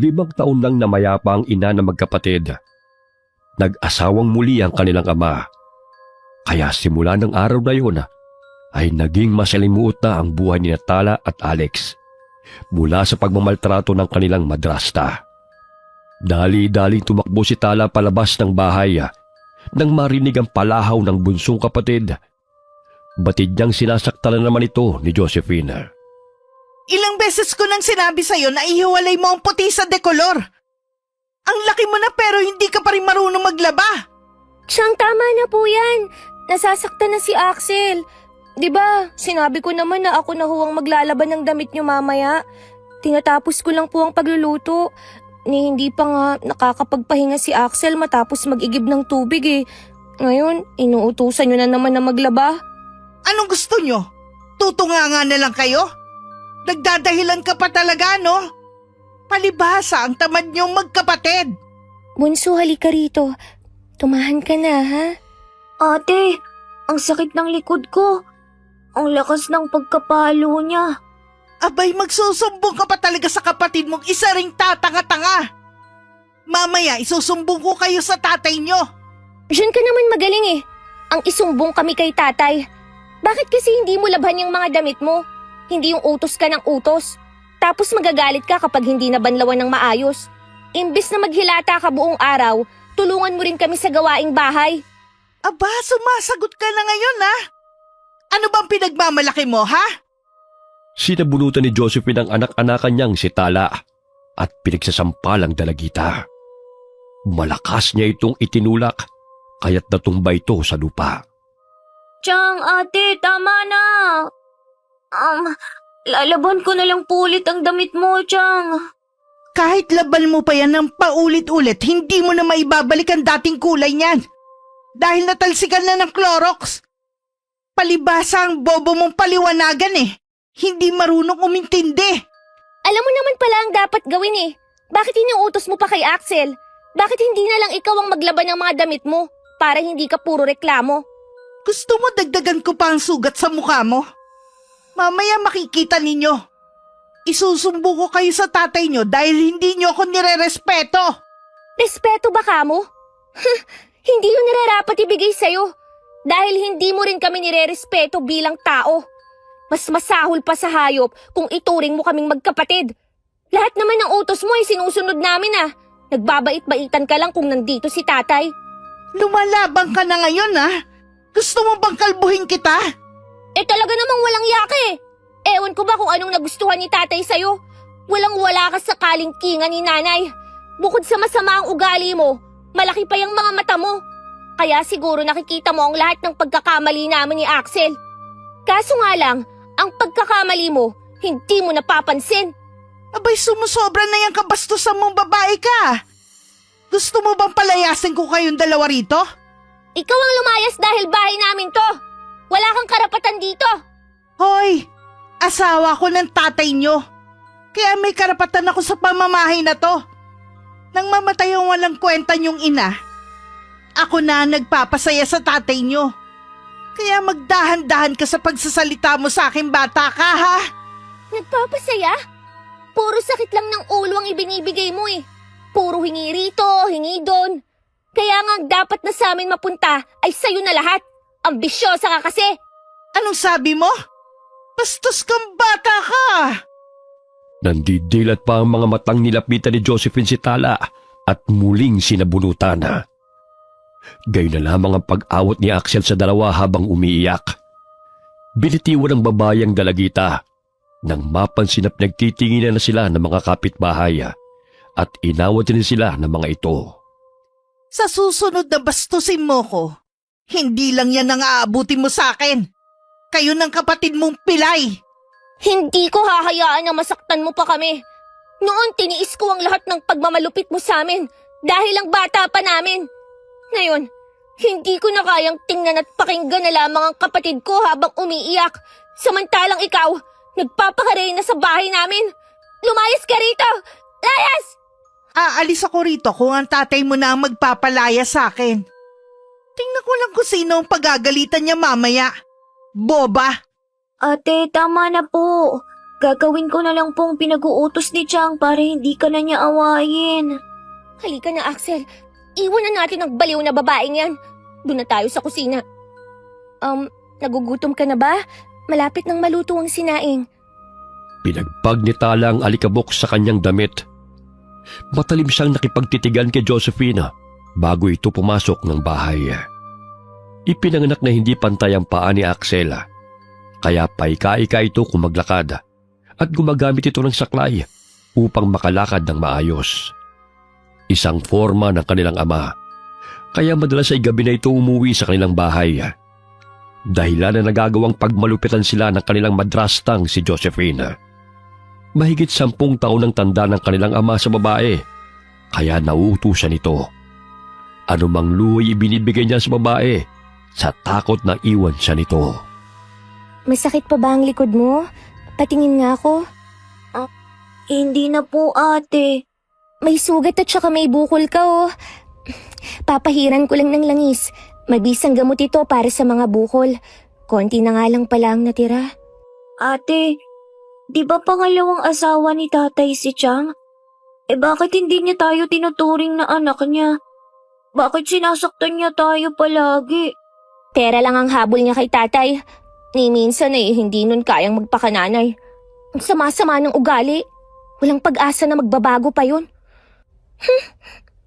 5 taon lang na mayapa ang ina ng magkapatid. Nag-asawang muli ang kanilang ama. Kaya simula ng araw na yun ay naging masalimuot na ang buhay ni Tala at Alex mula sa pagmamaltrato ng kanilang madrasta. Dali-daling tumakbo si Tala palabas ng bahay nang marinig ang palahaw ng bunsong kapatid. Batid niyang sinasaktan na naman ito ni Josephine. Ilang beses ko nang sinabi sa'yo na ihiwalay mo ang puti sa dekolor. Ang laki mo na pero hindi ka pa rin marunong maglaba. Siyang tama na po yan. Nasasaktan na si Axel. 'Di ba? Sinabi ko naman na ako na huwang maglalaban ng damit niyo mamaya. Tinatapos ko lang po ang pagluluto. Hindi pa nga nakakapagpahinga si Axel matapos mag-igib ng tubig eh. Ngayon, inuutusan niyo na naman na maglaba. Anong gusto nyo? Tutunganga na lang kayo? Nagdadahilan ka pa talaga, no? Palibhasa ang tamad niyong magkapatid. Bunso, halika rito. Tumahan ka na, ha? Ate, ang sakit ng likod ko. Ang lakas ng pagkapalo niya. Abay, magsusumbong ka pa talaga sa kapatid mong isa ring tatanga-tanga. Mamaya, isusumbong ko kayo sa tatay nyo. Diyan ka naman magaling eh. Ang isumbong kami kay tatay. Bakit kasi hindi mo labhan yung mga damit mo? Hindi yung utos ka ng utos. Tapos magagalit ka kapag hindi nabanlawan ng maayos. Imbes na maghilata ka buong araw, tulungan mo rin kami sa gawaing bahay. Aba, sumasagot ka na ngayon, ha? Ano bang pinagmamalaki mo, ha? Sinabunutan ni Josephine ang anak-anakan niyang si Tala at pinagsasampalang dalagita. Malakas niya itong itinulak kaya't natumba ito sa lupa. Chang, ate, tama na. Lalaban ko na lang po ulit ang damit mo, Chang. Kahit laban mo pa yan ng paulit-ulit, hindi mo na maibabalik ang dating kulay niyan. Dahil natalsikan na ng Clorox. Palibhasa ang bobo mong paliwanagan eh. Hindi marunong umintindi. Alam mo naman pala ang dapat gawin eh. Bakit inuutos mo pa kay Axel? Bakit hindi na lang ikaw ang maglaban ng mga damit mo para hindi ka puro reklamo? Gusto mo dagdagan ko pa ang sugat sa mukha mo? Mamaya makikita ninyo. Isusumbong ko kayo sa tatay nyo dahil hindi nyo ako nire-respeto. Respeto ba ka mo? Hindi yun nararapat ibigay sa'yo. Dahil hindi mo rin kami nire-respeto bilang tao. Mas masahol pa sa hayop kung ituring mo kaming magkapatid. Lahat naman ng utos mo ay sinusunod namin ah. Nagbabait-baitan ka lang kung nandito si tatay. Lumalabang ka na ngayon ah. Gusto mo bang kalbuhin kita? Eh talaga namang walang yaka eh. Ewan ko ba kung anong nagustuhan ni tatay sa'yo. Walang-wala ka sa kalingkingan ni nanay. Bukod sa masama ang ugali mo, malaki pa yung mga mata mo. Kaya siguro nakikita mo ang lahat ng pagkakamali namin ni Axel. Kaso nga lang, ang pagkakamali mo, hindi mo napapansin. Abay, sumusobra na yung kabastusan mong babae ka. Gusto mo bang palayasin ko kayong dalawa rito? Ikaw ang lumayas dahil bahay namin to. Wala kang karapatan dito. Hoy, asawa ko ng tatay nyo. Kaya may karapatan ako sa pamamahay na to. Nang mamatay ang walang kwenta nyong ina, ako na ang nagpapasaya sa tatay nyo. Kaya magdahan-dahan ka sa pagsasalita mo sa akin, bata ka, ha? Nagpapasaya? Puro sakit lang ng ulo ang ibinibigay mo eh. Puro hingi rito, hingi doon. Kaya nga dapat na sa amin mapunta ay sa'yo na lahat. Ambisyosa ka kasi. Anong sabi mo? Bastos kang bata ka. Nandidilat pa ang mga matang nilapitan ni Josephine si Tala at muling sinabunutan. Gayon na lamang ang pag-awat ni Axel sa dalawa habang umiiyak. Binitiwan ng babae ang dalagita nang mapansin na pinagtitinginan na sila ng mga kapitbahay at inawat din sila ng mga ito. Sa susunod na bastusin mo ko, hindi lang yan ang aabutin mo sa akin. Kayo ng kapatid mong pilay. Hindi ko hahayaan na masaktan mo pa kami. Noon tiniis ko ang lahat ng pagmamalupit mo sa amin dahil ang bata pa namin. Ngayon, hindi ko na kayang tingnan at pakinggan na lamang ang kapatid ko habang umiiyak. Samantalang ikaw, nagpapakarey na sa bahay namin. Lumayas ka rito! Layas! Aalis ako rito kung ang tatay mo na ang magpapalaya sa akin. Tingnan ko lang kung sino ang pagagalitan niya mamaya. Boba! Ate, tama na po. Gagawin ko na lang pong pinag-uutos ni Chang para hindi ka na niya awayin. Halika na, Axel. Iwan na natin ang baliw na babaeng yan. Doon na tayo sa kusina. Nagugutom ka na ba? Malapit nang maluto ang sinaing. Pinagpag ni Tala ang alikabok sa kanyang damit. Matalim siyang nakipagtitigan kay Josephine bago ito pumasok ng bahay. Ipinanganak na hindi pantay ang paa ni Axel, kaya paika-ika ito kung maglakad at gumagamit ito ng saklay upang makalakad ng maayos. Isang forma ng kanilang ama, kaya madalas ay gabi na ito umuwi sa kanilang bahay. Dahilan na nagagawang pagmalupitan sila ng kanilang madrastang si Josephine. Mahigit 10 taon ang tanda ng kanilang ama sa babae, kaya nauutusan nito. Anumang luhoy ibinibigay niya sa babae, sa takot na iwan siya nito. Masakit pa ba ang likod mo? Patingin nga ako. Hindi na po, ate. May sugat at saka may bukol ka, oh. Papahiran ko lang ng langis. Mabisang gamot ito para sa mga bukol. Konti na nga lang pala ang natira. Ate, di ba pangalawang asawa ni tatay si Chang? Bakit hindi niya tayo tinuturing na anak niya? Bakit sinasaktan niya tayo palagi? Pera lang ang habol niya kay tatay. Ni minsan hindi nun kayang magpakananay. Ang sama-sama ng ugali. Walang pag-asa na magbabago pa yun.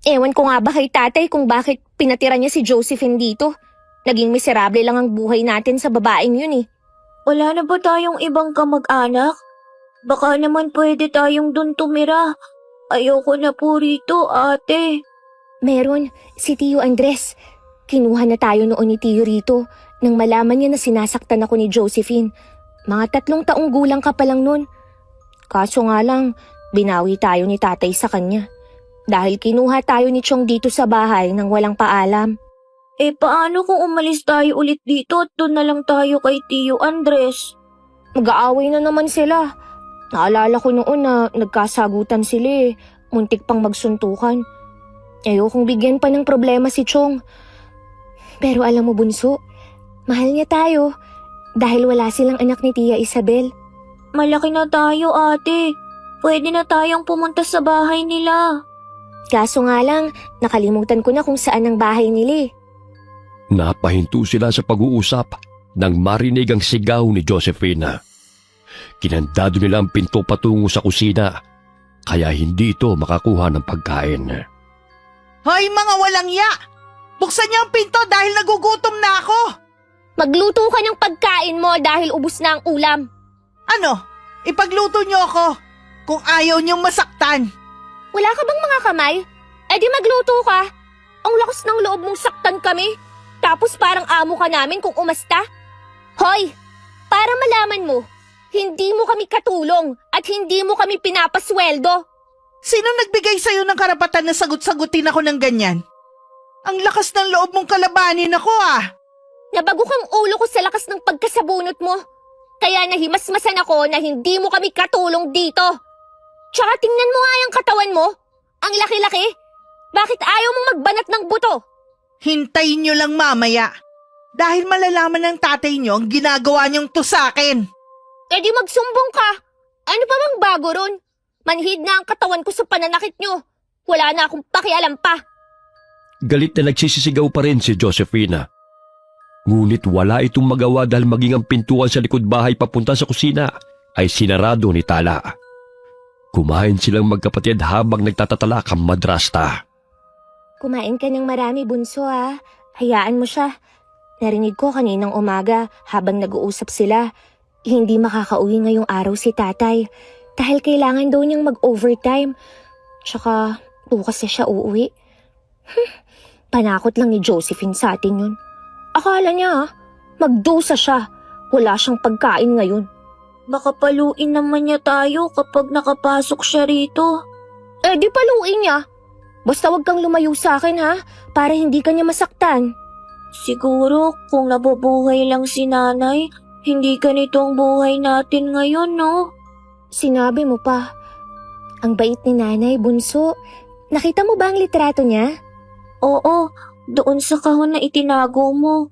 Ewan ko nga ba kay tatay kung bakit pinatira niya si Josephine dito. Naging miserable lang ang buhay natin sa babaeng yun eh. Wala na ba tayong ibang kamag-anak? Baka naman pwede tayong dun tumira. Ayoko na po rito, ate. Meron, si Tio Andres. Kinuha na tayo noon ni Tio rito nang malaman niya na sinasaktan ako ni Josephine. Mga 3 taong gulang ka pa lang nun. Kaso nga lang, binawi tayo ni tatay sa kanya. Dahil kinuha tayo ni Chong dito sa bahay nang walang paalam. Paano kung umalis tayo ulit dito at doon na lang tayo kay Tio Andres? Mag-aaway na naman sila. Naalala ko noon na nagkasagutan sila eh. Muntik pang magsuntukan. Ayokong bigyan pa ng problema si Chong. Pero alam mo, bunso, mahal niya tayo dahil wala silang anak ni Tia Isabel. Malaki na tayo, ate. Pwede na tayong pumunta sa bahay nila. Kaso nga lang, nakalimutan ko na kung saan ang bahay nila eh. Napahinto sila sa pag-uusap nang marinig ang sigaw ni Josephine. Kinandado nila ang pinto patungo sa kusina, kaya hindi ito makakuha ng pagkain. Hoy mga walang ya! Buksan niyo ang pinto dahil nagugutom na ako! Magluto ka ng pagkain mo dahil ubos na ang ulam. Ano? Ipagluto niyo ako kung ayaw niyong masaktan. Wala ka bang mga kamay? Di magluto ka. Ang lakas ng loob mong saktan kami. Tapos parang amo ka namin kung umasta. Hoy! Para malaman mo, hindi mo kami katulong at hindi mo kami pinapasweldo. Sino nagbigay sa'yo ng karapatan na sagot-sagutin ako ng ganyan? Ang lakas ng loob mong kalabanin ako ah! Nabago kang ulo ko sa lakas ng pagkasabunot mo. Kaya nahimasmasan ako na hindi mo kami katulong dito. Tsaka tingnan mo nga yung katawan mo. Ang laki-laki. Bakit ayaw mong magbanat ng buto? Hintayin niyo lang mamaya. Dahil malalaman ng tatay niyo ang ginagawa niyong to sa akin. Di magsumbong ka. Ano pa bang bago ron? Manhid na ang katawan ko sa pananakit niyo. Wala na akong pakialam pa. Galit na nagsisisigaw pa rin si Josephine. Ngunit wala itong magawa dahil maging ang pintuan sa likod bahay papunta sa kusina ay sinarado ni Tala. Kumain silang magkapatid habang nagtatatalak ang madrasta. Kumain ka ng marami, bunso ha. Hayaan mo siya. Narinig ko kaninang umaga habang nag-uusap sila. Hindi makakauwi ngayong araw si tatay dahil kailangan daw niyang mag-overtime. Tsaka bukas na siya uuwi. Panakot lang ni Josephine sa atin yun. Akala niya magdusa siya. Wala siyang pagkain ngayon. Baka paluin naman niya tayo kapag nakapasok siya rito. Di paluin niya. Basta wag kang lumayo sa akin ha, para hindi ka niya masaktan. Siguro kung nabubuhay lang si nanay, hindi ganito ang buhay natin ngayon, no? Sinabi mo pa. Ang bait ni nanay, bunso. Nakita mo ba ang litrato niya? Oo, doon sa kahon na itinago mo.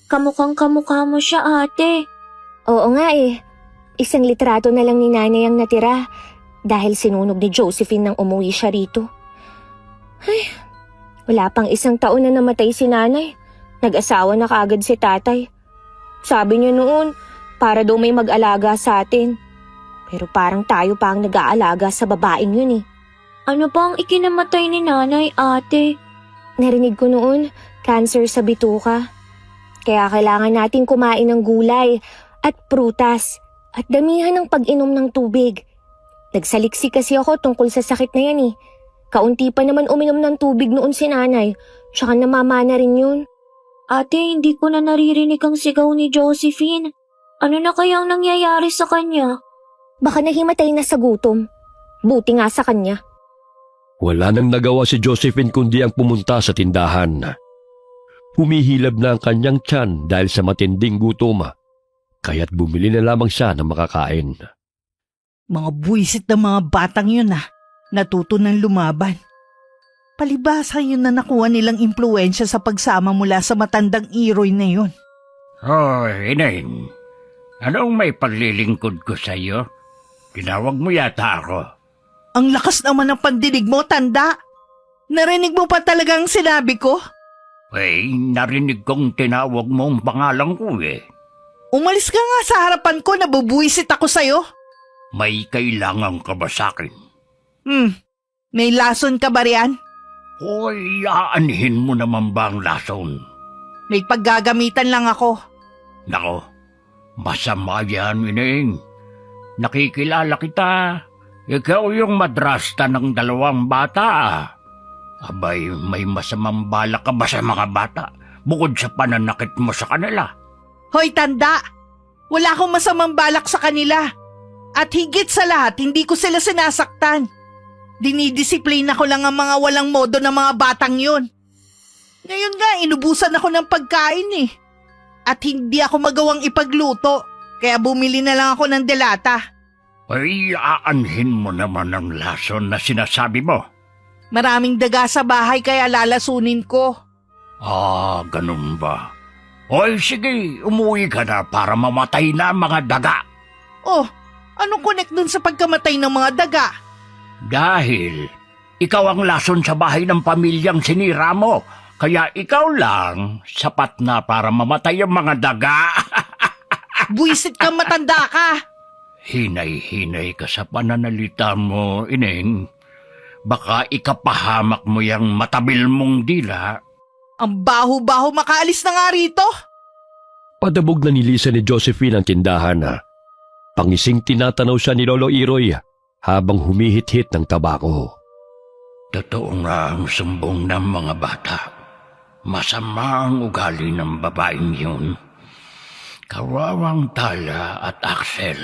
Kamukhang kamukha mo siya, ate. Oo nga eh. Isang litrato na lang ni nanay ang natira dahil sinunog ni Josephine nang umuwi siya rito. Ay, wala pang 1 taon na namatay si nanay. Nag-asawa na kaagad si tatay. Sabi niya noon, para daw may mag-alaga sa atin. Pero parang tayo pa ang nag-aalaga sa babaeng yun eh. Ano ba ang ikinamatay ni nanay, ate? Narinig ko noon, cancer sa bituka. Kaya kailangan natin kumain ng gulay at prutas at damihan ng pag-inom ng tubig. Nagsaliksi kasi ako tungkol sa sakit na yan eh. Kaunti pa naman uminom ng tubig noon si nanay, tsaka namamana rin yun. Ate, hindi ko na naririnig ang sigaw ni Josephine. Ano na kayang nangyayari sa kanya? Baka nahimatay na sa gutom. Buti nga sa kanya. Wala nang nagawa si Josephine kundi ang pumunta sa tindahan. Humihilab na ang kanyang tiyan dahil sa matinding gutom, kaya't bumili na lamang siya ng makakain. Mga buwisit na mga batang yun natuto ng lumaban. Palibasa yun na nakuha nilang impluensya sa pagsama mula sa matandang Iroy na yun. Oh, Ineng. Anong may paglilingkod ko sa iyo? Tinawag mo yata ako. Ang lakas naman ng pandinig mo, tanda. Narinig mo pa talaga ang sinabi ko? Narinig kong tinawag mo ang pangalan ko eh. Umalis ka nga sa harapan ko, nabubuwisit ako sa'yo. May kailangan ka ba sa'kin? May lason ka ba riyan? Aanhin mo naman ba ang lason? May paggagamitan lang ako. Nako, masama yan, Ineng. Nakikilala kita. Ikaw yung madrasta ng 2 bata. Abay, may masamang balak ka ba sa mga bata bukod sa pananakit mo sa kanila? Hoy, tanda! Wala akong masamang balak sa kanila. At higit sa lahat, hindi ko sila sinasaktan. Dinidisiplina ko lang ang mga walang modo ng mga batang yun. Ngayon nga, inubusan ako ng pagkain eh. At hindi ako magawang ipagluto, kaya bumili na lang ako ng delata. Aanhin mo naman ang lason na sinasabi mo. Maraming daga sa bahay kaya lalasunin ko. Ganun ba? Sige, umuwi ka na para mamatay na ang mga daga. Oh, anong connect dun sa pagkamatay ng mga daga? Dahil ikaw ang lason sa bahay ng pamilyang sinira mo, kaya ikaw lang sapat na para mamatay ang mga daga. Buisit kang matanda ka. Hinay-hinay ka sa pananalita mo, Ineng. Baka ikapahamak mo yung matabil mong dila. Ang baho-baho, makaalis na nga rito. Padabog na nilisan ni Josephine ang tindahan. Pangising tinatanaw siya ni Lolo Iroy habang humihit-hit ng tabako. Totoo nga ang sumbong ng mga bata. Masama ang ugali ng babaeng yun. Kawawang Tala at Axel.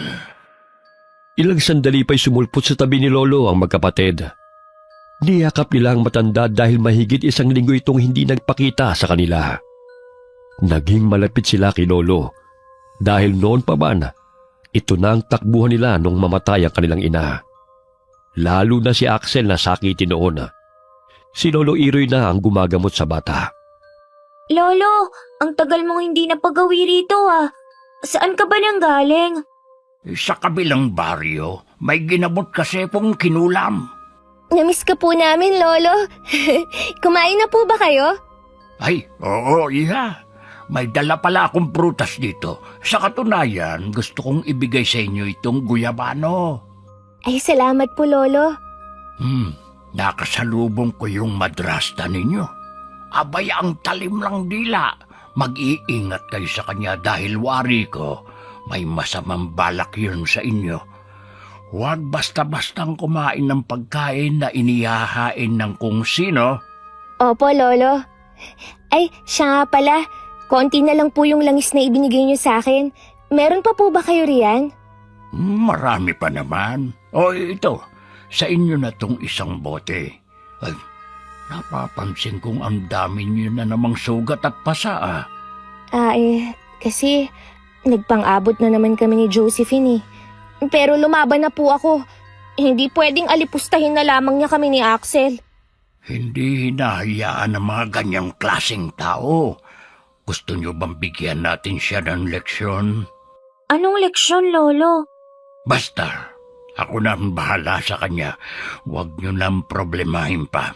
Ilang sandali pa'y sumulpot sa tabi ni Lolo ang magkapatid. Niyakap nila ang matanda dahil mahigit 1 linggo itong hindi nagpakita sa kanila. Naging malapit sila kay Lolo dahil noon pa man, ito na ang takbuhan nila nung mamatay ang kanilang ina. Lalo na si Axel na sakitin noon. Si Lolo Iroy na ang gumagamot sa bata. Lolo, ang tagal mong hindi napagawi rito Saan ka ba nang galing? Sa kabilang baryo, may ginamot kasi pong kinulam. Namiss ka po namin, Lolo. Kumain na po ba kayo? Oo, Iha. May dala pala akong prutas dito. Sa katunayan, gusto kong ibigay sa inyo itong guyabano. Ay, salamat po, Lolo. Nakasalubong ko yung madrasta ninyo. Abay, ang talim lang dila. Mag-iingat kayo sa kanya dahil wari ko, may masamang balak yun sa inyo. Huwag basta-bastang kumain ng pagkain na inihahain ng kung sino. Opo, Lolo. Ay, siya nga pala. Konti na lang po yung langis na ibinigay niyo sa akin. Meron pa po ba kayo riyan? Marami pa naman. Ito, sa inyo na tong 1 bote. Ay, napapansin kong ang dami niyo na namang sugat at pasa Kasi nagpang-abot na naman kami ni Josephine eh. Pero lumaban na po ako. Hindi pwedeng alipustahin na lamang niya kami ni Axel. Hindi hinahayaan ng mga ganyang klaseng tao. Gusto niyo bang bigyan natin siya ng leksyon? Anong leksyon, Lolo? Basta, ako na ang bahala sa kanya. Huwag niyo nang problemahin pa.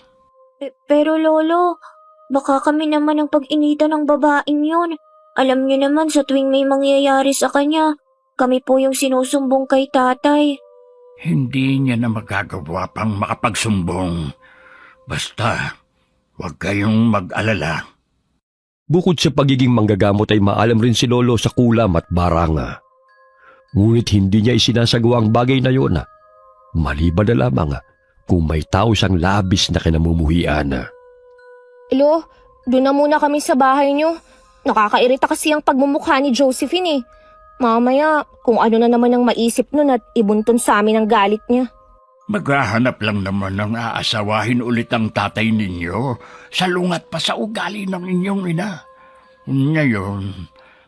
Pero Lolo, baka kami naman ang pag-initan ng babaeng yun. Alam niyo naman sa tuwing may mangyayari sa kanya, kami po yung sinusumbong kay tatay. Hindi niya na magagawa pang makapagsumbong. Basta, huwag kayong mag-alala. Bukod sa pagiging manggagamot ay maalam rin si Lolo sa kulam at baranga. Ngunit hindi niya isinasagawa ang bagay na yon. Maliban na lamang kung may tao siyang labis na kinamumuhian. Lo, doon na muna kami sa bahay niyo. Nakakairita kasi ang pagmumukha ni Josephine eh. Mamaya, kung ano na naman ang maisip nun at ibuntun sa amin ang galit niya. Maghahanap lang naman ng aasawahin ulit ang tatay ninyo. Salungat pa sa ugali ng inyong ina. Ngayon,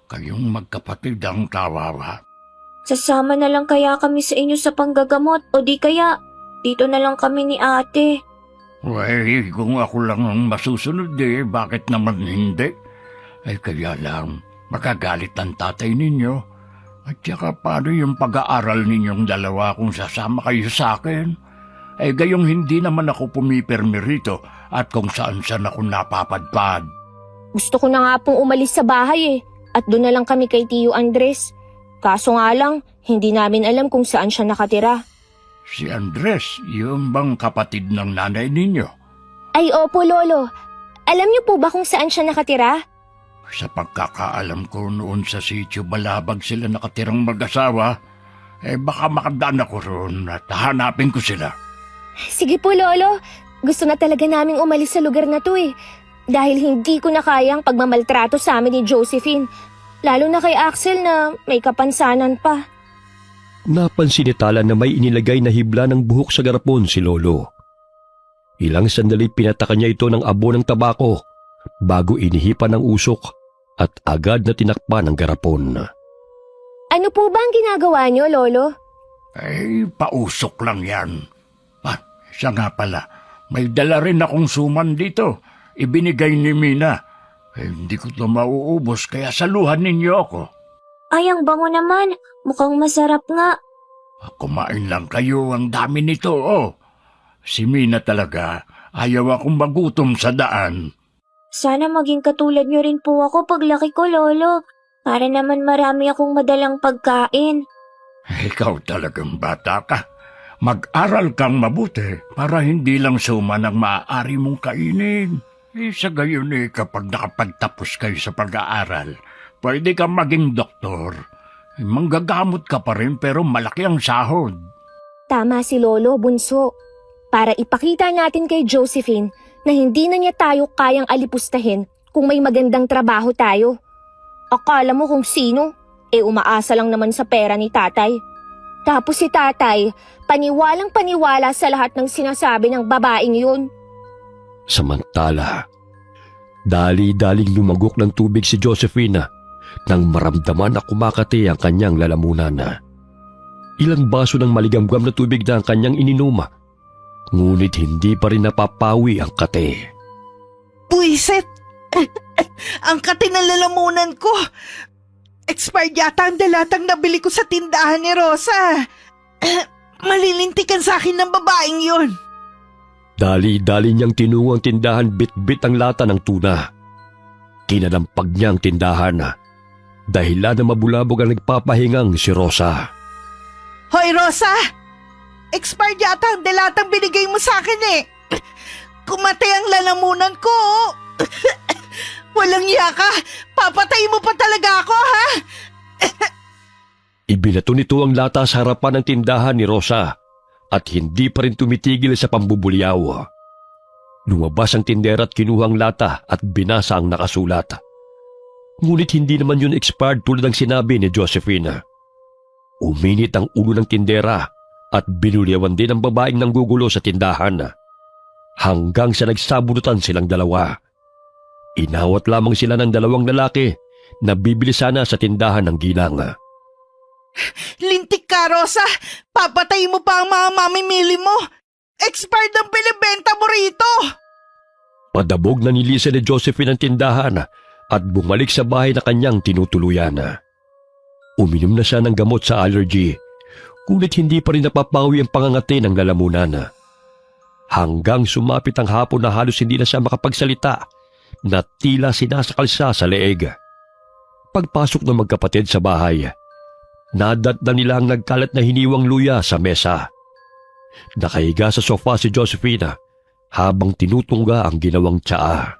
kayong magkapatid ang kawawa. Sasama na lang kaya kami sa inyo sa panggagamot o di kaya dito na lang kami ni ate. Well, kung ako lang ang masusunod bakit naman hindi? Ay kaya lang, magagalit ang tatay ninyo. At saka paano yung pag-aaral ninyong dalawa kung sasama kayo sa akin? Gayong hindi naman ako pumipirmi rito at kung saan-saan ako napapadpad. Gusto ko na nga pong umalis sa bahay eh. At doon na lang kami kay Tio Andres. Kaso nga lang, hindi namin alam kung saan siya nakatira. Si Andres, yung bang kapatid ng nanay ninyo? Ay opo, Lolo. Alam niyo po ba kung saan siya nakatira? Sa pagkakaalam ko noon sa sitio Balabag sila nakatirang mag-asawa, baka makadaan ako roon at hanapin ko sila. Sige po, Lolo. Gusto na talaga naming umalis sa lugar na to eh. Dahil hindi ko na kayang pagmamaltrato sa amin ni Josephine. Lalo na kay Axel na may kapansanan pa. Napansin ni Tala na may inilagay na hibla ng buhok sa garapon si Lolo. Ilang sandali pinatakan niya ito ng abo ng tabako bago inihipan ng usok at agad na tinakpan ng garapon. Ano po ba ang ginagawa niyo, Lolo? Pausok lang yan. Siya nga pala, may dala rin akong suman dito. Ibinigay ni Mina. Hindi ko ito mauubos kaya saluhan ninyo ako. Ay, ang bango naman. Mukhang masarap nga. Kumain lang kayo, ang dami nito, Si Mina talaga, ayaw akong magutom sa daan. Sana maging katulad niyo rin po ako paglaki ko, Lolo. Para naman marami akong madalang pagkain. Ikaw talagang bata ka. Mag-aral kang mabuti para hindi lang suman ang maaari mong kainin. Sa gayon kapag nakapagtapos kayo sa pag-aaral, pwede kang maging doktor. Manggagamot ka pa rin pero malaki ang sahod. Tama si Lolo, bunso. Para ipakita natin kay Josephine na hindi na niya tayo kayang alipustahin kung may magandang trabaho tayo. Akala mo kung sino? Umaasa lang naman sa pera ni tatay. Tapos si tatay, paniwalang paniwala sa lahat ng sinasabi ng babaeng yun. Samantala, dali-daling lumagok ng tubig si Josephine nang maramdaman na kumakati ang kanyang lalamunan. Ilang baso ng maligamgam na tubig na ang kanyang ininom, ngunit hindi pa rin napapawi ang kate. Buisit! Ang kati ng lalamunan ko! Expired yata ang dalatang nabili ko sa tindahan ni Rosa. Malilintikan sa akin ng babaeng yun. Dali-dali niyang tinungo ang tindahan bit-bit ang lata ng tuna. Kinalampag niya ang tindahan dahilan na mabulabog ang nagpapahingang si Rosa. Hoy Rosa! Expired yata ang dalatang binigay mo sa akin eh. Kumatay ang lalamunan ko. Walang iya ka! Papatay mo pa talaga ako, ha? Ibinato nito ang lata sa harapan ng tindahan ni Rosa at hindi pa rin tumitigil sa pambubulyaw. Lumabas ang tindera at kinuha ang lata at binasa ang nakasulat. Ngunit hindi naman yun expired tulad ng sinabi ni Josephine. Uminit ang ulo ng tindera at binulyawan din ang babaeng nanggugulo sa tindahan. Hanggang sa nagsabunutan silang dalawa. Inawat lamang sila ng dalawang lalaki na bibili sana sa tindahan ng ginang. Lintik ka, Rosa! Papatay mo pa ang mga mamimili mo! Expired ang binibenta mo rito! Padabog na nilisa ni Josephine ang tindahan at bumalik sa bahay na kanyang tinutuluyan. Uminom na siya ng gamot sa allergy, Ngunit hindi pa rin napapawi ang pangangati ng lalamunan. Hanggang sumapit ang hapon na halos hindi na siya makapagsalita na tila sinasakal siya sa leeg. Pagpasok ng magkapatid sa bahay, nadatna nila ang nagkalat na hiniwang luya sa mesa. Nakahiga sa sofa si Josephine habang tinutungga ang ginawang tsaa.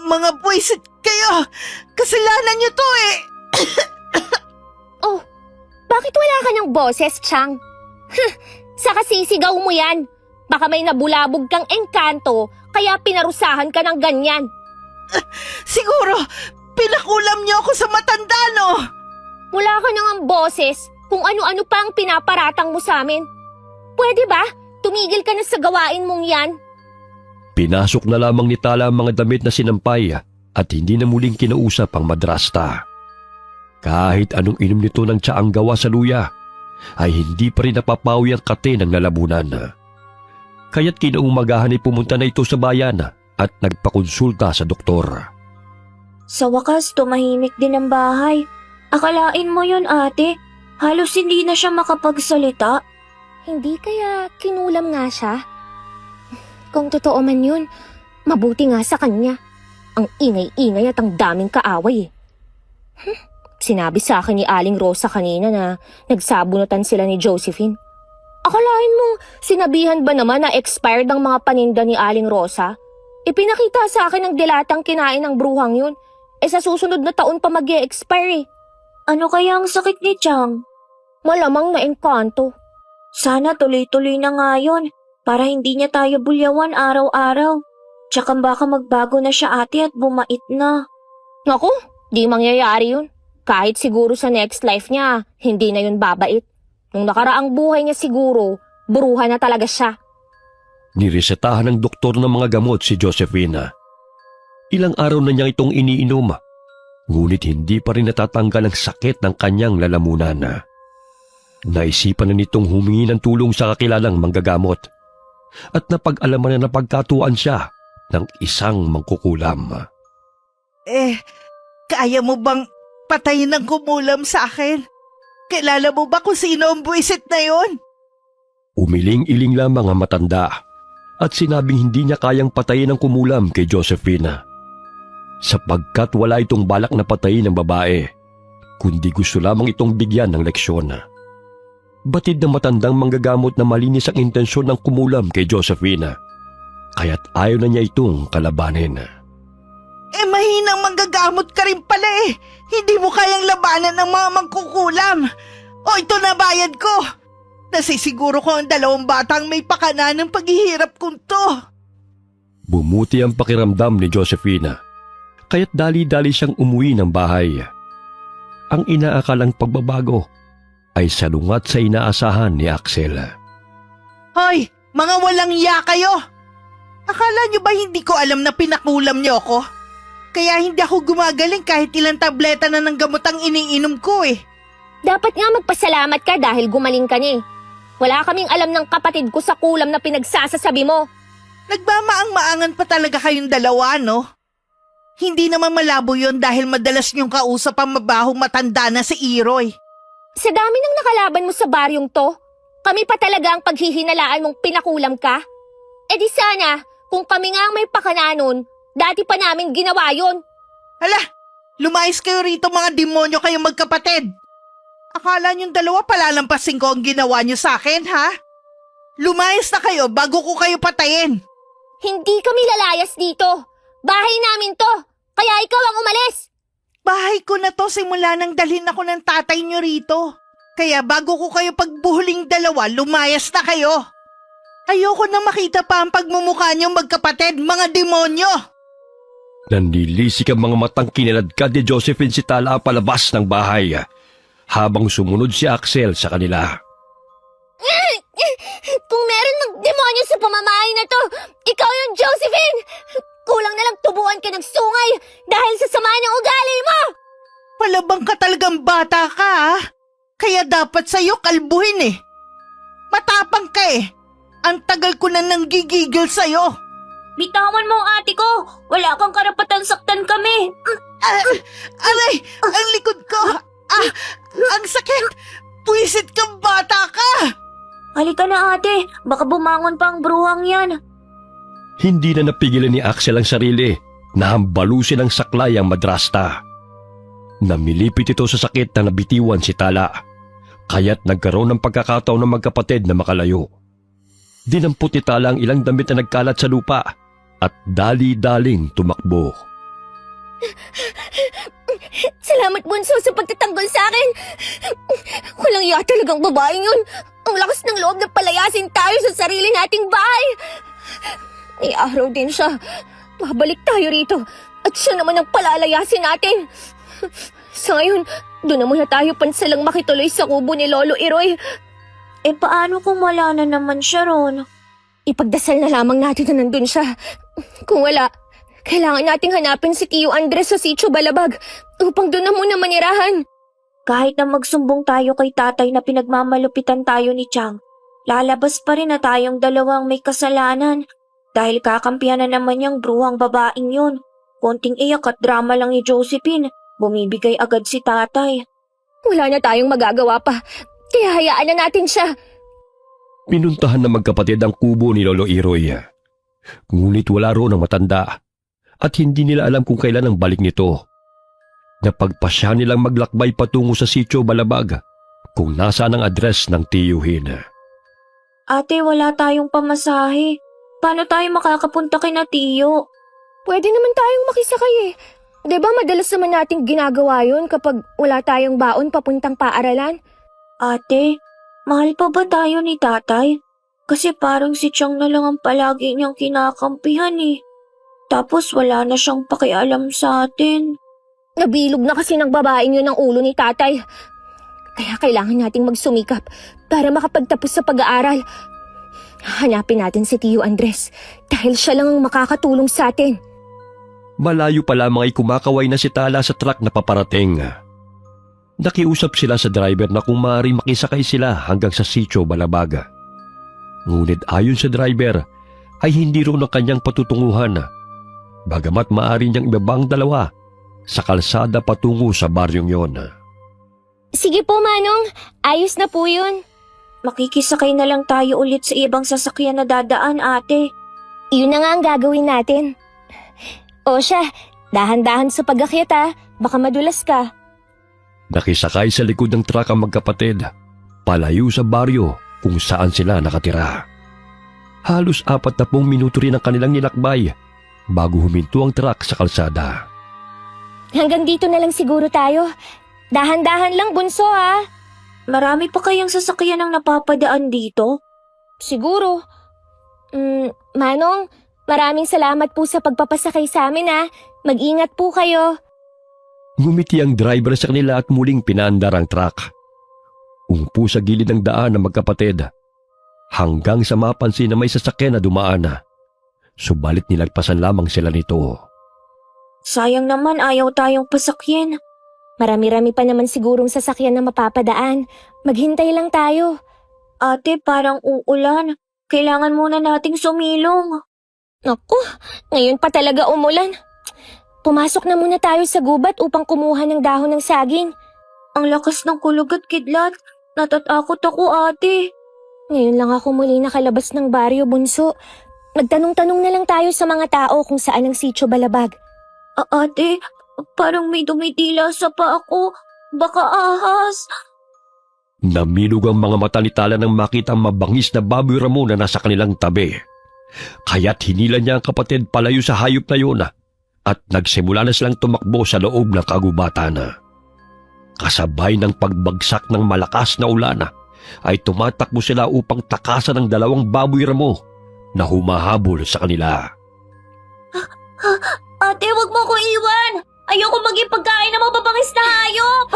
Mga buwisit kayo! Kasalanan niyo to eh! Oh, bakit wala ka ng boses, Chang? Sa kasisigaw mo yan. Baka may nabulabog kang engkanto, kaya pinarusahan ka ng ganyan. Siguro, pinakulam niyo ako sa matanda, no? Wala ka nang boses kung ano-ano pa ang pinaparatang mo sa amin. Pwede ba? Tumigil ka na sa gawain mong yan. Pinasok na lamang ni Tala ang mga damit na sinampay at hindi na muling kinausap ang madrasta. Kahit anong inom nito ng tsaang gawa sa luya, ay hindi pa rin napapawi ang kate ng lalamunan. Kaya't kinaumagahan ay pumunta na ito sa bayan at nagpakonsulta sa doktor. Sa wakas, tumahimik din ang bahay. Akalain mo yun, ate. Halos hindi na siya makapagsalita. Hindi kaya kinulam nga siya? Kung totoo man yun, mabuti nga sa kanya. Ang ingay-ingay at ang daming kaaway. Sinabi sa akin ni Aling Rosa kanina na nagsabunutan sila ni Josephine. Akalain mong sinabihan ba naman na expired ang mga paninda ni Aling Rosa? Ipinakita sa akin ng dilatang kinain ng bruhang yun. Sa susunod na taon pa mag-e-expire eh. Ano kaya ang sakit ni Chang? Malamang na engkanto. Sana tuloy-tuloy na nga yun para hindi niya tayo bulyawan araw-araw. Tsaka baka magbago na siya, ate, at bumait na. Naku, di mangyayari yun. Kahit siguro sa next life niya, hindi na yun babait. Nung nakaraang buhay niya siguro, buruhan na talaga siya. Niresetahan ng doktor ng mga gamot si Josephine. Ilang araw na niya itong iniinom, ngunit hindi pa rin natatanggal ang sakit ng kanyang lalamunan. Naisipan na nitong humingi ng tulong sa kakilalang manggagamot at napag-alaman na napagkatuan siya ng isang mangkukulam. Kaya mo bang patayin ng kumulam sa akin? Kilala mo ba kung sino ang buwisit na yon? Umiling-iling lamang ang matanda at sinabing hindi niya kayang patayin ang kumulam kay Josephine. Sapagkat wala itong balak na patayin ng babae, kundi gusto lamang itong bigyan ng leksyon. Batid ng matandang manggagamot na malinis ang intensyon ng kumulam kay Josephine, kaya't ayaw na niya itong kalabanin. Mahinang manggagamot ka rin pala eh. Hindi mo kayang labanan ng mga mangkukulam. O ito na bayad ko. Nasisiguro ko ang 2 batang may pakana ng paghihirap kong to. Bumuti ang pakiramdam ni Josephine, kaya't dali-dali siyang umuwi ng bahay. Ang inaakalang pagbabago ay salungat sa inaasahan ni Axel. Hoy, mga walang iya kayo. Akala niyo ba hindi ko alam na pinakulam niyo ako? Kaya hindi ako gumagaling kahit ilang tableta na ng gamot ang iniinom ko eh. Dapat nga magpasalamat ka dahil gumaling ka ni. Wala kaming alam ng kapatid ko sa kulam na pinagsasasabi mo. Nagmamaang-maangan pa talaga kayong dalawa, no? Hindi naman malabo yon dahil madalas niyong kausap ang mabahong matanda na si Iroy. Sa dami ng nakalaban mo sa baryong to, kami pa talaga ang paghihinalaan mong pinakulam ka? Di sana, kung kami nga ang may pakana nun, dati pa namin ginawa yun. Hala, lumayas kayo rito mga demonyo kayong magkapatid. Akala niyong dalawa palalampasin ko ang ginawa niyo sa akin, ha? Lumayas na kayo bago ko kayo patayin. Hindi kami lalayas dito. Bahay namin to, kaya ikaw ang umalis. Bahay ko na to simula nang dalhin ako ng tatay niyo rito. Kaya bago ko kayo pagbuhuling dalawa, lumayas na kayo. Ayoko na makita pa ang pagmumukha niyong magkapatid, mga demonyo. Nanlilisik ang mga matang kiniladkad ni Josephine si Tala palabas ng bahay habang sumunod si Axel sa kanila. Kung meron magdemonyo sa pamamahay na to, ikaw yung Josephine! Kulang na lang tubuan ka ng sungay dahil sa sama ng ugali mo! Palabang ka talagang bata ka, ha? Kaya dapat sa'yo kalbuhin eh. Matapang ka eh. Ang tagal ko na nanggigigil sa'yo. Bitawan mo ang ate ko! Wala kang karapatan saktan kami! Aray! Ang likod ko! Ang sakit! Pwisit kang bata ka! Halika na ate, baka bumangon pa ang bruhang yan. Hindi na napigilan ni Axel ang sarili na hambalusin ng saklay ang madrasta. Namilipit ito sa sakit na nabitiwan si Tala, kaya't nagkaroon ng pagkakataon ng magkapatid na makalayo. Dinampot ni Tala ang ilang damit na nagkalat sa lupa at dali-daling tumakbo. Salamat, Bunso, sa pagtatanggol sa akin. Walang iya talagang babaeng yun. Ang lakas ng loob na palayasin tayo sa sarili nating bahay. May araw din siya. Babalik tayo rito. At siya naman ang palalayasin natin. Sa ngayon, doon na muna tayo pansalang makituloy sa kubo ni Lolo Iroy. Paano kung wala na naman siya ron? Ipagdasal na lamang natin na nandun siya. Kung wala, kailangan nating hanapin si Tio Andres sa Sitio Balabag upang doon na muna manirahan. Kahit na magsumbong tayo kay tatay na pinagmamalupitan tayo ni Chang, lalabas pa rin na tayong dalawang may kasalanan dahil kakampihan na naman yung bruhang babaeng yun. Konting iyak at drama lang ni Josephine, bumibigay agad si tatay. Wala na tayong magagawa pa, kaya hayaan na natin siya. Pinuntahan ng magkapatid ang kubo ni Lolo Iroy. Ngunit wala roon ang matanda at hindi nila alam kung kailan ang balik nito. Napagpasya nilang maglakbay patungo sa Sitio Balabag kung nasaan ang address ng tiyuhin. Ate, wala tayong pamasahe. Paano tayo makakapunta kina Tiyo? Pwede naman tayong makisakay eh. Diba madalas naman nating ginagawa yun kapag wala tayong baon papuntang paaralan? Ate, mahal pa ba tayo ni tatay? Kasi parang si Chang na lang ang palagi niyang kinakampihan eh. Tapos wala na siyang pakialam sa atin. Nabilog na kasi ng babaeng yun ang ulo ni tatay. Kaya kailangan nating magsumikap para makapagtapos sa pag-aaral. Hanapin natin si Tio Andres dahil siya lang ang makakatulong sa atin. Malayo pa lamang ay kumakaway na si Tala sa truck na paparating. Nakiusap sila sa driver na kung maaari makisakay sila hanggang sa Sitio Balabag. Ngunit ayon sa driver ay hindi rin ang kanyang patutunguhan. Bagamat maaari niyang ibabang dalawa sa kalsada patungo sa baryong yon. Sige po, Manong. Ayos na po yun. Makikisakay na lang tayo ulit sa ibang sasakyan na dadaan, ate. Yun na nga ang gagawin natin. O siya, dahan-dahan sa pag-akyat ha. Baka madulas ka. Nakisakay sa likod ng truck ang magkapatid, palayo sa baryo kung saan sila nakatira. Halos 40 minuto rin ang kanilang nilakbay bago huminto ang truck sa kalsada. Hanggang dito na lang siguro tayo. Dahan-dahan lang, Bunso ha. Marami pa kayang sasakyan ang napapadaan dito? Siguro. Manong, maraming salamat po sa pagpapasakay sa amin ha. Mag-ingat po kayo. Ngumiti ang driver sa kanila at muling pinaandar ang truck. Umpo sa gilid ng daan ng magkapatid hanggang sa mapansin na may sasakyan na dumaan. Subalit nilagpasan lamang sila nito. Sayang naman ayaw tayong pasakyan. Marami-rami pa naman sigurong sasakyan na mapapadaan. Maghintay lang tayo. Ate, parang uulan. Kailangan muna nating sumilong. Naku, ngayon pa talaga umulan. Pumasok na muna tayo sa gubat upang kumuha ng dahon ng saging. Ang lakas ng kulog at kidlat. Natatakot ako, ate. Ngayon lang ako muli nakalabas ng baryo, Bunso. Magtanong-tanong na lang tayo sa mga tao kung saan ang Sitio Balabag. Ate, parang may dumitila sa paa ko. Baka ahas. Namilog ang mga mata ni Tala nang makita ang mabangis na baboy ramo na nasa kanilang tabi. Kaya't hinila niya ang kapatid palayo sa hayop na yun at nagsimula na silang tumakbo sa loob ng kagubatan. Kasabay ng pagbagsak ng malakas na ulan ay tumatakbo sila upang takasan ng dalawang baboy ramo na humahabol sa kanila. Ate, wag mo ko iwan. Ayoko maging pagkain ng mababangis na hayop.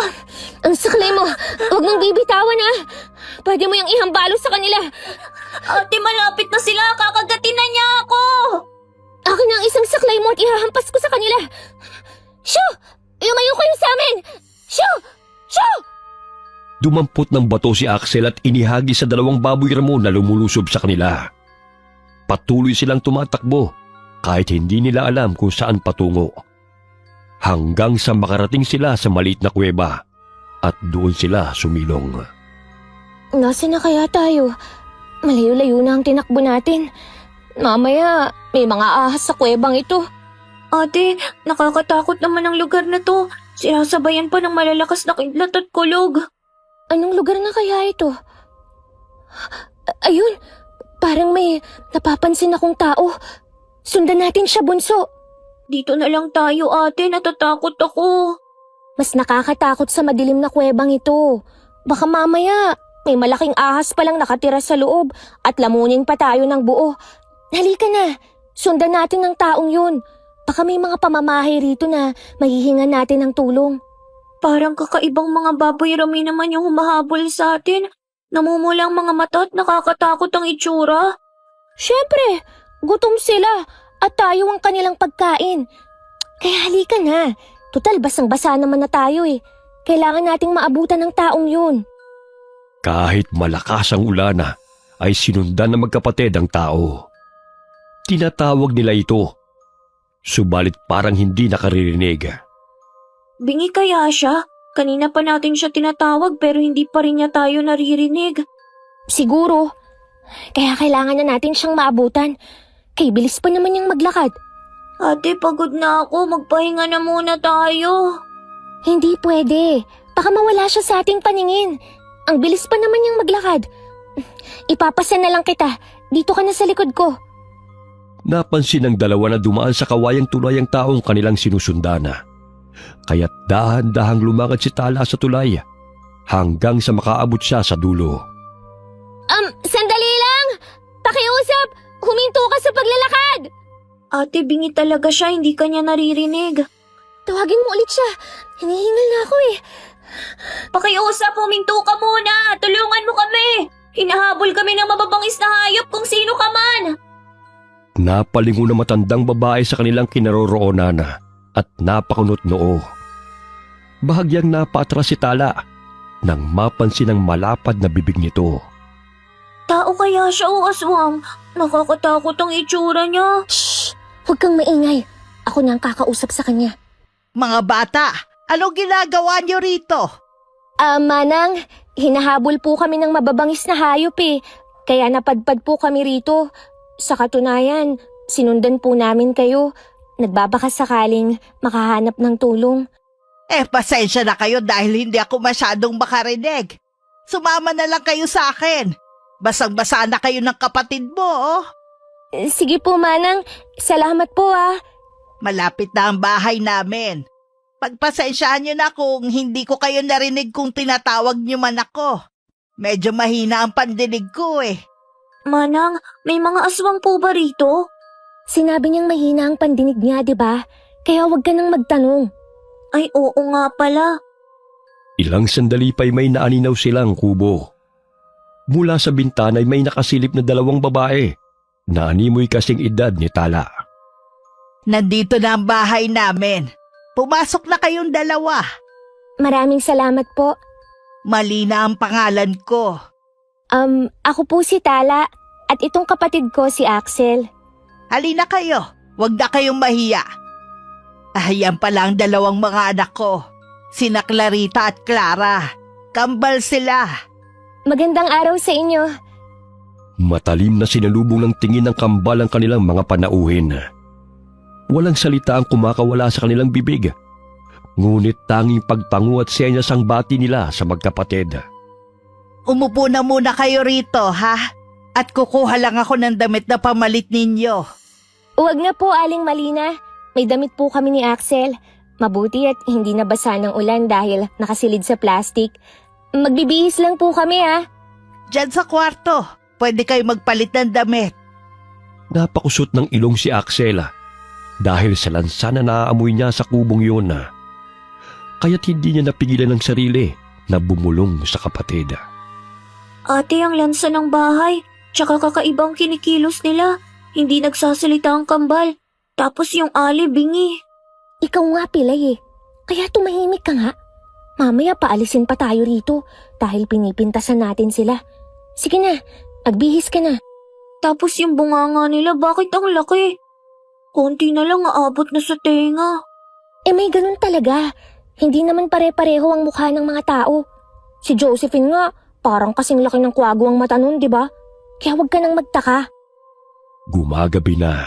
Ang saklay mo, huwag mong bibitawan ha. Pwede mo yung ihambalo sa kanila. Ate, malapit na sila. Kakagatin na niya ako. Akin na ang isang saklay mo at ihahampas ko sa kanila. Shoo! Lumayo kayo sa amin! Shoo! Shoo! Dumampot ng bato si Axel at inihagi sa dalawang baboy ramo na lumulusob sa kanila. Patuloy silang tumatakbo kahit hindi nila alam kung saan patungo. Hanggang sa makarating sila sa maliit na kuweba at doon sila sumilong. Nasaan na kaya tayo? Malayo-layo na ang tinakbo natin. Mamaya, may mga ahas sa kuwebang ito. Ate, nakakatakot naman ang lugar na to. Sinasabayan pa ng malalakas na kidlat at kulog. Anong lugar na kaya ito? Ayun, parang may napapansin akong tao. Sundan natin siya, bunso. Dito na lang tayo, ate. Natatakot ako. Mas nakakatakot sa madilim na kuwebang ito. Baka mamaya, may malaking ahas palang nakatira sa loob at lamunin pa tayo ng buo. Halika na, sundan natin ang taong yun. Baka may mga pamamahay rito na mahihingan natin ng tulong. Parang kakaibang mga baboy rami naman yung humahabol sa atin. Namumulang mga mata at nakakatakot ang itsura. Siyempre, gutom sila at tayo ang kanilang pagkain. Kaya halika na. Tutal, basang-basa naman na tayo eh. Kailangan nating maabutan ng taong yun. Kahit malakas ang ulan ay sinundan ng magkapatid ang tao. Tinatawag nila ito, subalit parang hindi nakaririnig. Bingi kaya siya? Kanina pa natin siya tinatawag pero hindi pa rin niya tayo naririnig. Siguro. Kaya kailangan na natin siyang maabutan. Kay bilis pa naman niyang maglakad. Ate, pagod na ako. Magpahinga na muna tayo. Hindi pwede. Baka mawala siya sa ating paningin. Ang bilis pa naman niyang maglakad. Ipapasa na lang kita. Dito ka na sa likod ko. Napansin ng dalawa na dumaan sa kawayang tulay ang taong kanilang sinusundana. Kaya't dahan-dahang lumakad si Tala sa tulay hanggang sa makaabot siya sa dulo. Sandali lang! Pakiusap! Huminto ka sa paglalakad! Ate, bingi talaga siya. Hindi kanya naririnig. Tawagin mo ulit siya. Hinihingal na ako eh. Pakiusap, huminto ka muna. Tulungan mo kami. Hinahabol kami ng mababangis na hayop kung sino ka man. Napalingon na matandang babae sa kanilang kinaroroonan at napakunot noo. Bahagyang napaatras si Tala nang mapansin ang malapad na bibig nito. Tao kaya siya o aswang? Nakakatakot ang itsura niya. Shh! Huwag kang maingay. Ako na ang kakausap sa kanya. Mga bata, anong ginagawa niyo rito? Manang, hinahabol po kami ng mababangis na hayop eh. Kaya napadpad po kami rito. Sa katunayan, sinundan po namin kayo. Nagbabaka sakaling makahanap ng tulong. Pasensya na kayo dahil hindi ako masyadong makarinig. Sumama na lang kayo sa akin. Basang-basa na kayo ng kapatid mo, oh. Sige po, Manang. Salamat po ah. Malapit na ang bahay namin. Pagpasensyaan niyo na kung hindi ko kayo narinig kung tinatawag niyo man ako. Medyo mahina ang pandinig ko eh. Manang, may mga aswang po ba rito? Sinabi niyang mahina ang pandinig niya, di ba? Kaya huwag ka nang magtanong. Ay, oo nga pala. Ilang sandali pa'y may naaninaw silang kubo. Mula sa bintana'y may nakasilip na dalawang babae na animoy kasing edad ni Tala. Nandito na ang bahay namin. Pumasok na kayong dalawa. Maraming salamat po. Malina ang pangalan ko. Ako po si Tala at itong kapatid ko si Axel. Halina kayo. Huwag na kayong mahiya. Yan pala ang dalawang mga anak ko. Sina Clarita at Clara. Kambal sila. Magandang araw sa inyo. Matalim na sinalubong ng tingin ng kambal ang kanilang mga panauhin. Walang salita ang kumakawala sa kanilang bibig. Ngunit tanging pagtango at senyas ang bati nila sa magkapatid. Umupo na muna kayo rito, ha? At kukuha lang ako ng damit na pamalit ninyo. Huwag na po, Aling Malina. May damit po kami ni Axel. Mabuti at hindi nabasa ng ulan dahil nakasilid sa plastic. Magbibihis lang po kami, ha? Diyan sa kwarto. Pwede kayo magpalit ng damit. Napakusot ng ilong si Axel dahil sa lansa na naaamoy niya sa kubong yun. Kaya't hindi niya napigilan ng sarili na bumulong sa kapatid. Ate, ang lansa ng bahay. Tsaka kakaibang kinikilos nila. Hindi nagsasalita ang kambal. Tapos yung ali bingi. Ikaw nga, Pilay eh. Kaya tumahimik ka nga. Mamaya paalisin pa tayo rito dahil pinipintasan natin sila. Sige na, magbihis ka na. Tapos yung bunganga nila, bakit ang laki? Konti na lang aabot na sa tenga. May ganun talaga. Hindi naman pare-pareho ang mukha ng mga tao. Si Josephine nga, Parang kasing laki ng kwago ang mata nun, di ba? Kaya huwag ka nang magtaka. Gumagabi na,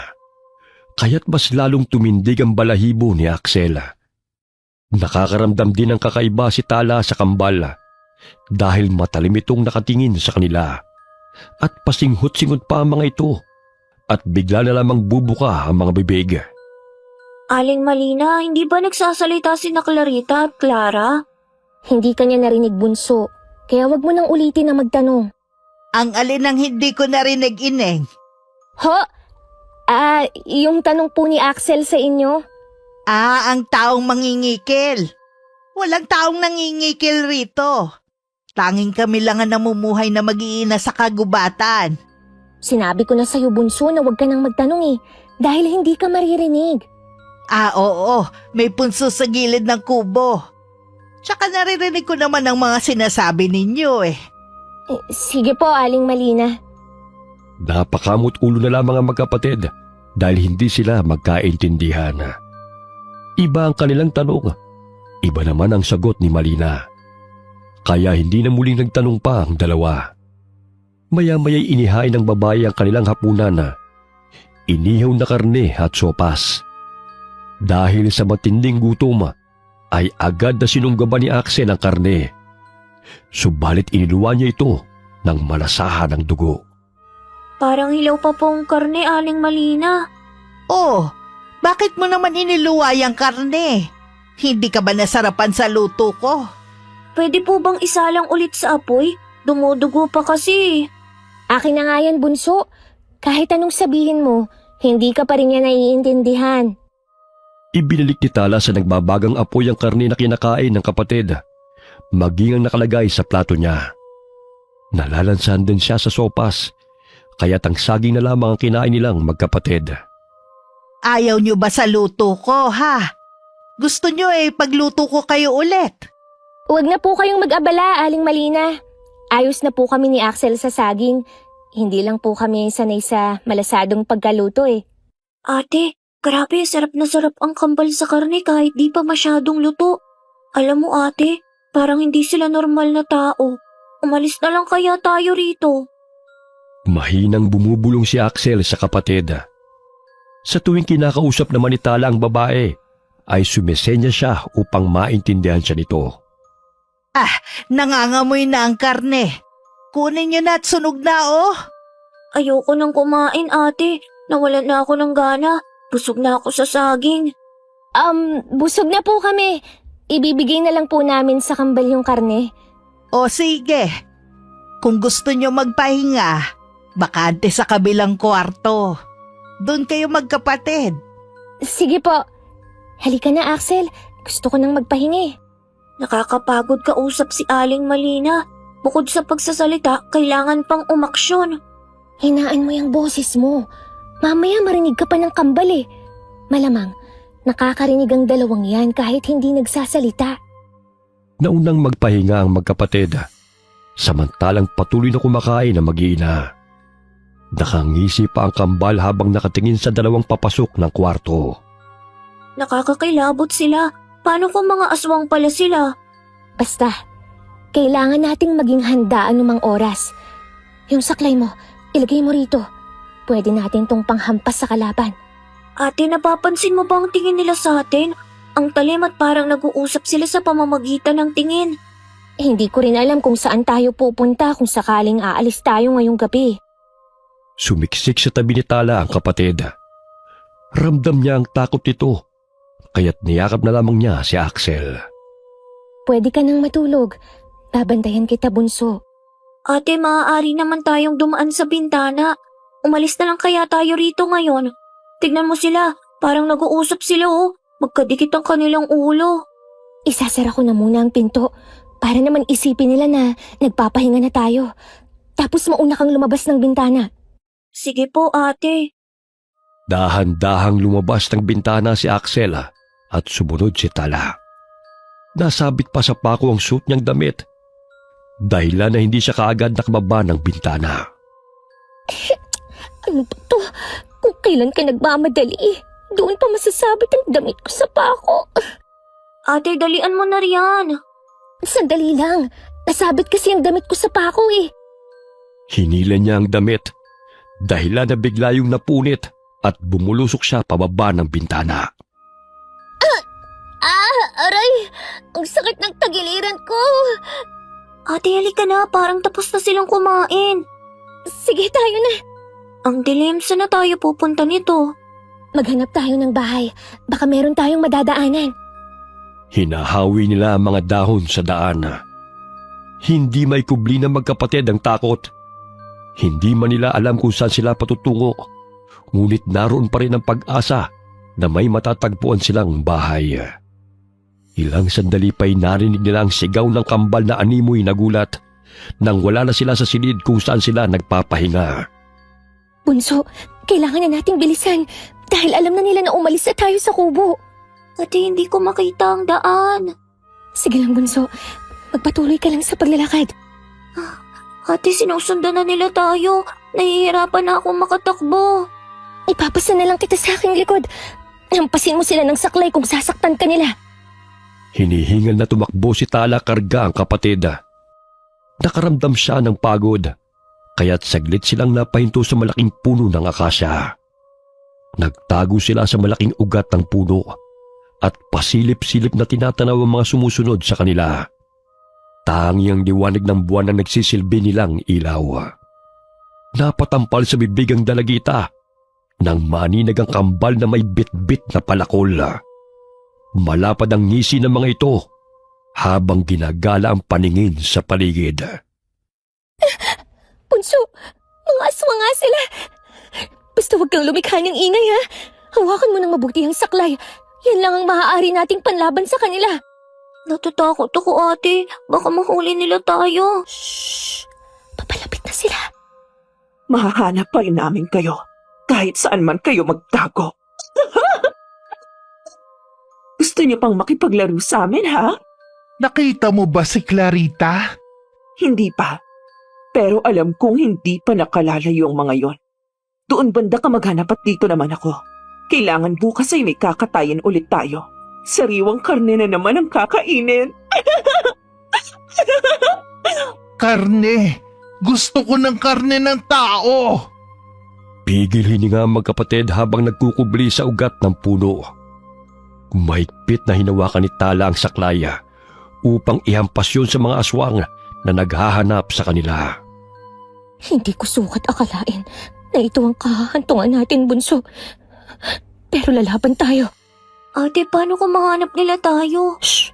kaya't mas lalong tumindig ang balahibo ni Axel. Nakakaramdam din ng kakaiba si Tala sa kambal dahil matalim itong nakatingin sa kanila at pasinghot-singhot pa ang mga ito at bigla na lamang bubuka ang mga bibig. Aling Malina, hindi ba nagsasalita si na Clarita at Clara? Hindi kanya narinig, Bunso. Kaya wag mo nang ulitin na magtanong. Ang alin ang hindi ko narinig, Ineng? Ho? Yung tanong po ni Axel sa inyo? Ang taong mangingikil. Walang taong nangingikil rito. Tanging kami lang ang namumuhay na mag-iina sa kagubatan. Sinabi ko na sa'yo, Bunso, na wag ka nang magtanong dahil hindi ka maririnig. Oo, may punso sa gilid ng kubo. Tsaka naririnig ko naman ang mga sinasabi ninyo Sige po, Aling Malina. Napakamot ulo na lamang ang magkapatid dahil hindi sila magkaintindihan. Iba ang kanilang tanong, iba naman ang sagot ni Malina. Kaya hindi na muling nagtanong pa ang dalawa. Maya-maya'y inihain ng babae ang kanilang hapunan, inihaw na karne at sopas. Dahil sa matinding gutom, ay agad na sinunggaban ni Axel ang karne. Subalit iniluwa niya ito ng malasahan ng dugo. Parang hilaw pa pong karne, Aling Malina. Bakit mo naman iniluway ang karne? Hindi ka ba nasarapan sa luto ko? Pwede po bang isalang ulit sa apoy? Dumudugo pa kasi. Akin na nga yan, Bunso. Kahit anong sabihin mo, hindi ka pa rin niya naiintindihan. Ibinalik ni Tala sa nagbabagang apoy ang karne na kinakain ng kapatid, maging ang nakalagay sa plato niya. Nalalansan din siya sa sopas, kaya ang saging na lamang ang kinain nilang magkapatid. Ayaw nyo ba sa luto ko, ha? Gusto nyo pagluto ko kayo ulit? Huwag na po kayong mag-abala, Aling Malina. Ayos na po kami ni Axel sa saging. Hindi lang po kami sanay sa malasadong pagkaluto Ate, grabe, sarap na sarap ang kambal sa karne kahit di pa masyadong luto. Alam mo ate, parang hindi sila normal na tao. Umalis na lang kaya tayo rito. Mahinang bumubulong si Axel sa kapatid. Sa tuwing kinakausap naman ni Tala ang babae, ay sumisenya siya upang maintindihan siya nito. Nangangamoy na ang karne. Kunin nyo na at sunog na, Ayoko nang kumain ate, nawalan na ako ng gana. Busog na ako sa saging. Busog na po kami. Ibibigay na lang po namin sa kambal yung karne. O sige, kung gusto nyo magpahinga, bakante sa kabilang kwarto. Doon kayo magkapatid. Sige po. Halika na, Axel. Gusto ko nang magpahingi. Nakakapagod kausap si Aling Malina. Bukod sa pagsasalita, kailangan pang umaksyon. Hinaan mo yung boses mo. Mamaya marinig ka pa ng kambal Malamang, nakakarinig ang dalawang yan kahit hindi nagsasalita. Naunang magpahinga ang magkapatid, samantalang patuloy na kumakain ang mag-iina. Nakangisi pa ang kambal habang nakatingin sa dalawang papasok ng kwarto. Nakakakilabot sila. Paano kung mga aswang pala sila? Basta, kailangan nating maging handa anumang oras. Yung saklay mo, ilagay mo rito. Pwede natin tong panghampas sa kalaban. Ate, napapansin mo ba ang tingin nila sa atin? Ang talim at parang nag-uusap sila sa pamamagitan ng tingin. Hindi ko rin alam kung saan tayo pupunta kung sakaling aalis tayo ngayong gabi. Sumiksik sa tabi ni Tala ang kapatid. Ramdam niya ang takot nito, kaya't niyakap na lamang niya si Axel. Pwede ka nang matulog. Babantayan kita, Bunso. Ate, maaari naman tayong dumaan sa bintana. Umalis na lang kaya tayo rito ngayon. Tignan mo sila, parang nag-uusap sila Magkadikit ang kanilang ulo. Isasara ko na muna ang pinto para naman isipin nila na nagpapahinga na tayo. Tapos mauna kang lumabas ng bintana. Sige po, ate. Dahan-dahang lumabas ng bintana si Axel at sumunod si Tala. Nasabit pa sa pako ang suit niyang damit, dahilan na hindi siya kaagad nakababa ng bintana. Ano ba to? Kung kailan ka nagmamadali, doon pa masasabit ang damit ko sa pako. Ate, dalian mo na riyan. Sandali lang. Nasabit kasi ang damit ko sa pako eh. Hinila niya ang damit, dahilan na bigla yung napunit at bumulusok siya pababa ng bintana. Aray! Ang sakit ng tagiliran ko. Ate, halika na. Parang tapos na silang kumain. Sige, tayo na. Ang dilim, saan na tayo pupunta nito? Maghanap tayo ng bahay. Baka meron tayong madadaanan. Hinahawi nila ang mga dahon sa daan. Hindi may kubli ng magkapatid ang takot. Hindi man nila alam kung saan sila patutungo, ngunit naroon pa rin ang pag-asa na may matatagpuan silang bahay. Ilang sandali pa'y narinig nila ang sigaw ng kambal na animoy na gulat nang wala na sila sa silid kung saan sila nagpapahinga. Bunso, kailangan na nating bilisan dahil alam na nila na umalis na tayo sa kubo. Ate, hindi ko makita ang daan. Sige lang, Bunso. Magpatuloy ka lang sa paglalakad. Ate, sinusundan na nila tayo. Nahihirapan na akong makatakbo. Ipapasa na lang kita sa aking likod. Hampasin mo sila ng saklay kung sasaktan ka nila. Hinihingal na tumakbo si Tala karga ang kapatid. Nakaramdam siya ng pagod, kaya't saglit silang napahinto sa malaking puno ng akasya. Nagtago sila sa malaking ugat ng puno at pasilip-silip na tinatanaw ang mga sumusunod sa kanila. Tangi ang liwanag ng buwan na nagsisilbi nilang ilaw. Napatampal sa bibig ang dalagita nang maninag ang kambal na may bit-bit na palakol. Malapad ang ngisi ng mga ito habang ginagala ang paningin sa paligid. Bunso, mga aswang nga sila. Basta huwag kang lumikha ng ingay ha. Hawakan mo ng mabuti ang saklay. Yan lang ang maaari nating panlaban sa kanila. Natatakot ako, ate. Baka mahuli nila tayo. Shhh! Papalapit na sila. Mahahanap pa rin namin kayo kahit saan man kayo magtago. Gusto niyo pang makipaglaro sa amin, ha? Nakita mo ba si Clarita? Hindi pa. Pero alam kong hindi pa nakalalayo ang mga yon. Doon banda ka maghanap at dito naman ako. Kailangan bukas ay may kakatayin ulit tayo. Sariwang karne na naman ang kakainin. Karne! Gusto ko ng karne ng tao! Pigil hininga ang magkapatid habang nagkukubli sa ugat ng puno. Mahigpit na hinawakan ni Tala ang saklaya upang ihampas yun sa mga aswang na naghahanap sa kanila. Hindi ko sukat akalain na ito ang kahahantungan natin, Bunso. Pero lalaban tayo. Ate, paano kung mahanap nila tayo? Shh!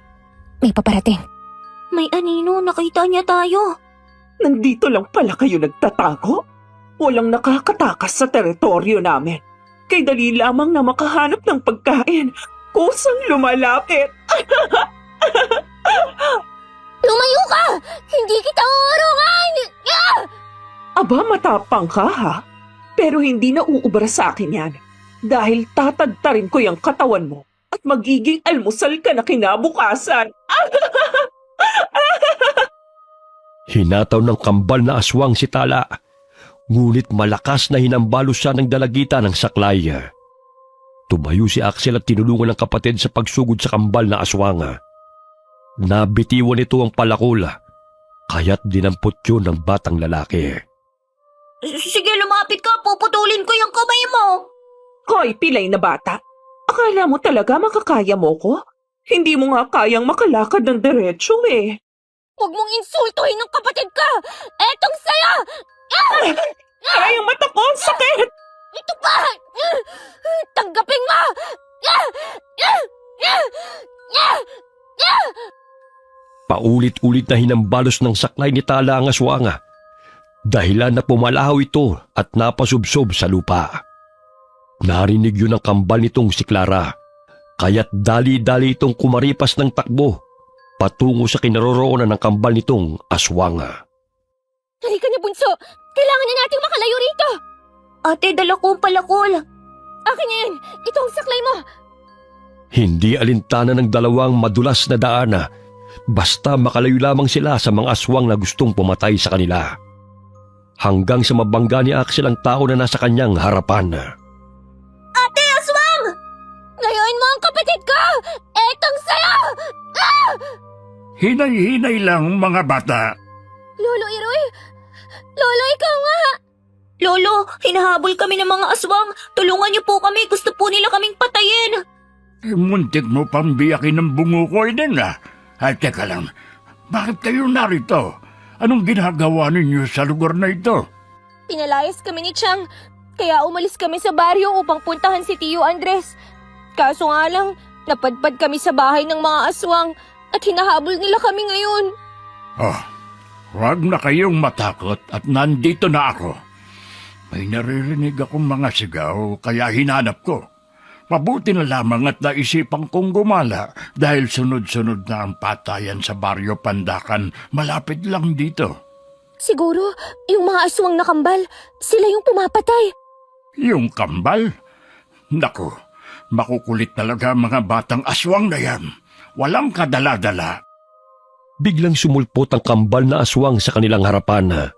May paparating. May anino, nakita niya tayo. Nandito lang pala kayo nagtatago? Walang nakakatakas sa teritoryo namin. Kay dali lamang na makahanap ng pagkain. Kusang lumalapit. Lumayo ka! Hindi kita uurungan! Ah! Aba, matapang ka ha? Pero hindi na uubra sa akin yan. Dahil tatagtarin ko yung katawan mo at magiging almusal ka na kinabukasan. Hinataw ng kambal na aswang si Tala, ngunit malakas na hinambalo siya ng dalagita ng saklay. Tumayo si Axel at tinulungan ng kapatid sa pagsugod sa kambal na aswang. Nabitiwan nito ang palakol, kaya't dinampot yun ng batang lalaki. Sige, lumapit ka. Puputulin ko yung kamay mo. Hoy, pilay na bata. Akala mo talaga makakaya mo ko? Hindi mo nga kayang makalakad ng diretsyo eh. Huwag mong insultuhin ng kapatid ka! Etong saya! Aray, ang mata ko! Sakit! Ito pa! Tanggapin mo! Paulit-ulit na hinambalos ng saklay ni Tala ang aswang, dahilan na pumalahaw ito at napasubsob sa lupa. Narinig yun ang kambal nitong si Clara, kaya't dali-dali itong kumaripas ng takbo patungo sa kinaroroonan ng kambal nitong aswang. Halika na, Bunso! Kailangan na nating makalayo rito! Ate, dala ko ang palakol. Akin na yan! Ito ang saklay mo! Hindi alintana ng dalawang madulas na daan, basta makalayo lamang sila sa mga aswang na gustong pumatay sa kanila. Hanggang sa mabangga ni Axel ang tao na nasa kanyang harapan. Ate, aswang! Ngayon mo ang kapatid ko! Etong saya! Hinay-hinay lang mga bata. Lolo Iroy! Lolo, ikaw nga! Lolo, hinahabol kami ng mga aswang. Tulungan niyo po kami. Gusto po nila kaming patayin. Muntik mo pang biyakin ng bungo ko din ah. Ay, teka lang. Bakit kayo narito? Anong ginagawa ninyo sa lugar na ito? Pinalayas kami ni Chang, kaya umalis kami sa baryo upang puntahan si Tio Andres. Kaso nga lang, napadpad kami sa bahay ng mga aswang at hinahabol nila kami ngayon. Oh, huwag na kayong matakot at nandito na ako. May naririnig akong mga sigaw kaya hinanap ko. Mabuti na lamang at naisipang kong gumala dahil sunod-sunod na ang patayan sa baryo Pandakan malapit lang dito. Siguro, yung mga aswang nakambal, sila yung pumapatay. Yung kambal? Naku, makukulit talaga mga batang aswang na yan. Walang kadala-dala. Biglang sumulpot ang kambal na aswang sa kanilang harapan.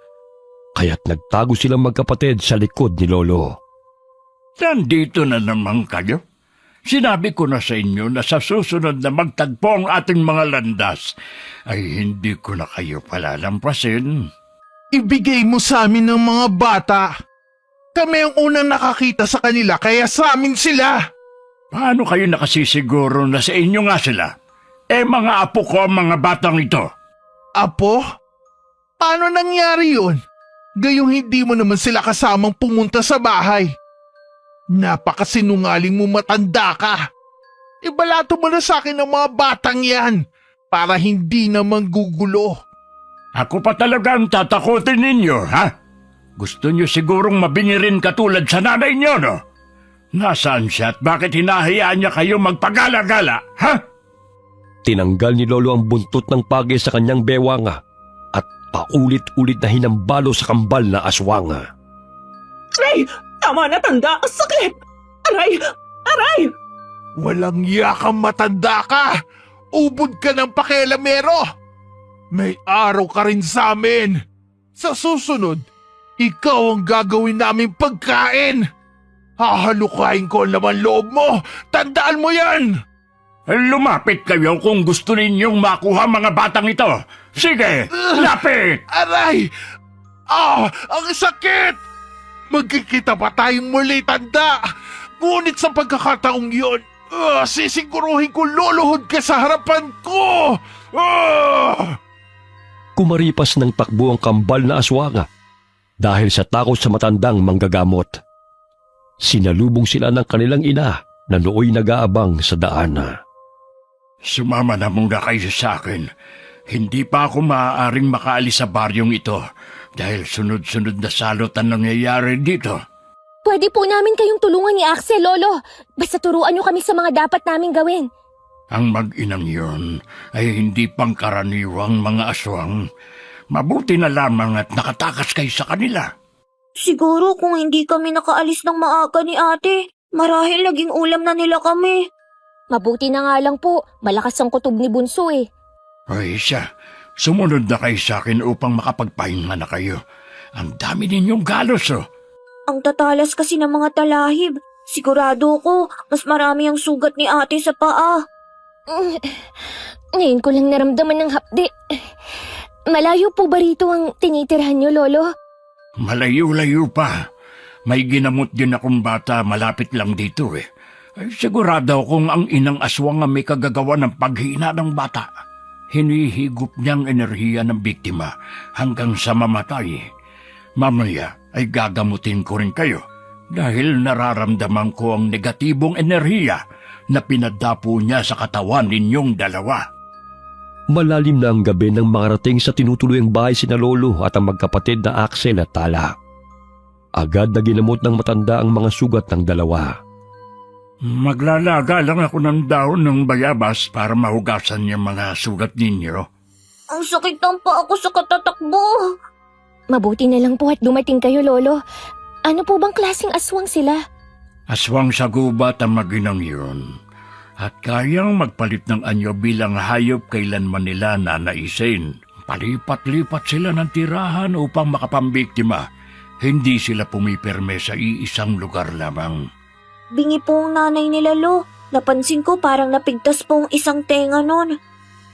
Kaya't nagtago silang magkapatid sa likod ni Lolo. Nandito na naman kayo. Sinabi ko na sa inyo na sa susunod na magtagpo ang ating mga landas, ay hindi ko na kayo palalampasin. Ibigay mo sa amin ng mga bata. Kami ang unang nakakita sa kanila kaya sa amin sila. Paano kayo nakasisiguro na sa inyo nga sila? Mga apo ko ang mga batang ito. Apo? Paano nangyari yun? Gayong hindi mo naman sila kasamang pumunta sa bahay. Napakasinungaling mo, matanda ka. Ibalato mo na sa akin ang mga batang yan para hindi naman gugulo. Ako pa talaga ang tatakotin ninyo, ha? Gusto nyo sigurong mabingirin katulad sa nanay nyo, no? Nasaan siya at bakit hinahayaan niya kayo magpagala-gala, ha? Tinanggal ni Lolo ang buntot ng pagi sa kanyang bewang at paulit-ulit na hinambalo sa kambal na aswang. Aray! Tama na, tanda! Ang sakit! Aray! Aray! Walang yakang matanda ka! Ubod ka ng pakialamero! May araw ka rin sa amin! Sa susunod, ikaw ang gagawin naming pagkain! Hahalukain ko ang laman loob mo! Tandaan mo yan! Lumapit kayo kung gusto ninyong makuha mga batang ito. Sige, lapit! Aray! Ang sakit! Magkikita pa tayong muli, tanda! Ngunit sa pagkakataong yun, sisiguruhin ko luluhod ka sa harapan ko! Kumaripas ng takbo ang kambal na aswang dahil sa takot sa matandang manggagamot. Sinalubong sila ng kanilang ina na nooy nag-aabang sa daan. Sumama na muna kayo sa akin. Hindi pa ako maaaring makaalis sa baryong ito dahil sunod-sunod na salot ang nangyayari dito. Pwede po namin kayong tulungan ni Axel, Lolo. Basta turuan nyo kami sa mga dapat naming gawin. Ang mag-inang yun ay hindi pangkaraniwang mga aswang. Mabuti na lamang at nakatakas kayo sa kanila. Siguro kung hindi kami nakaalis ng maaga ni ate, marahil naging ulam na nila kami. Mabuti na nga lang po, malakas ang kutob ni Bunso eh. Ay siya, sumunod na kayo sa akin upang makapagpahinga na kayo. Ang dami ninyong galos oh. Ang tatalas kasi ng mga talahib. Sigurado ko, mas marami ang sugat ni ate sa paa. Ngayon ko lang naramdaman ng hapdi. Malayo po ba rito ang tinitirhan nyo, Lolo? Malayo-layo pa. May ginamot din akong bata malapit lang dito eh. Ay, sigurado kung ang inang aswang ang may kagagawa ng paghina ng bata. Hinihigop niyang enerhiya ng biktima hanggang sa mamatay. Mamaya ay gagamutin ko rin kayo dahil nararamdaman ko ang negatibong enerhiya na pinadapo niya sa katawan ninyong dalawa. Malalim na ang gabi nang makarating sa tinutuluyang bahay sina Lolo at ang magkapatid na Axel at Tala. Agad na ginamot ng matanda ang mga sugat ng dalawa. Maglalaga lang ako ng daon ng bayabas para mahugasan yung mga sugat ninyo. Ang sakit ng paa ko sa katatakbo. Mabuti na lang po at dumating kayo, Lolo. Ano po bang klaseng aswang sila? Aswang sa gubat ang maginang yun. At kayang magpalit ng anyo bilang hayop kailanman nila nanaisin. Palipat-lipat sila ng tirahan upang makapambiktima. Hindi sila pumipirme sa iisang lugar lamang. Bingi po ang nanay nila, Lo. Napansin ko parang napigtas po ang isang tenga nun.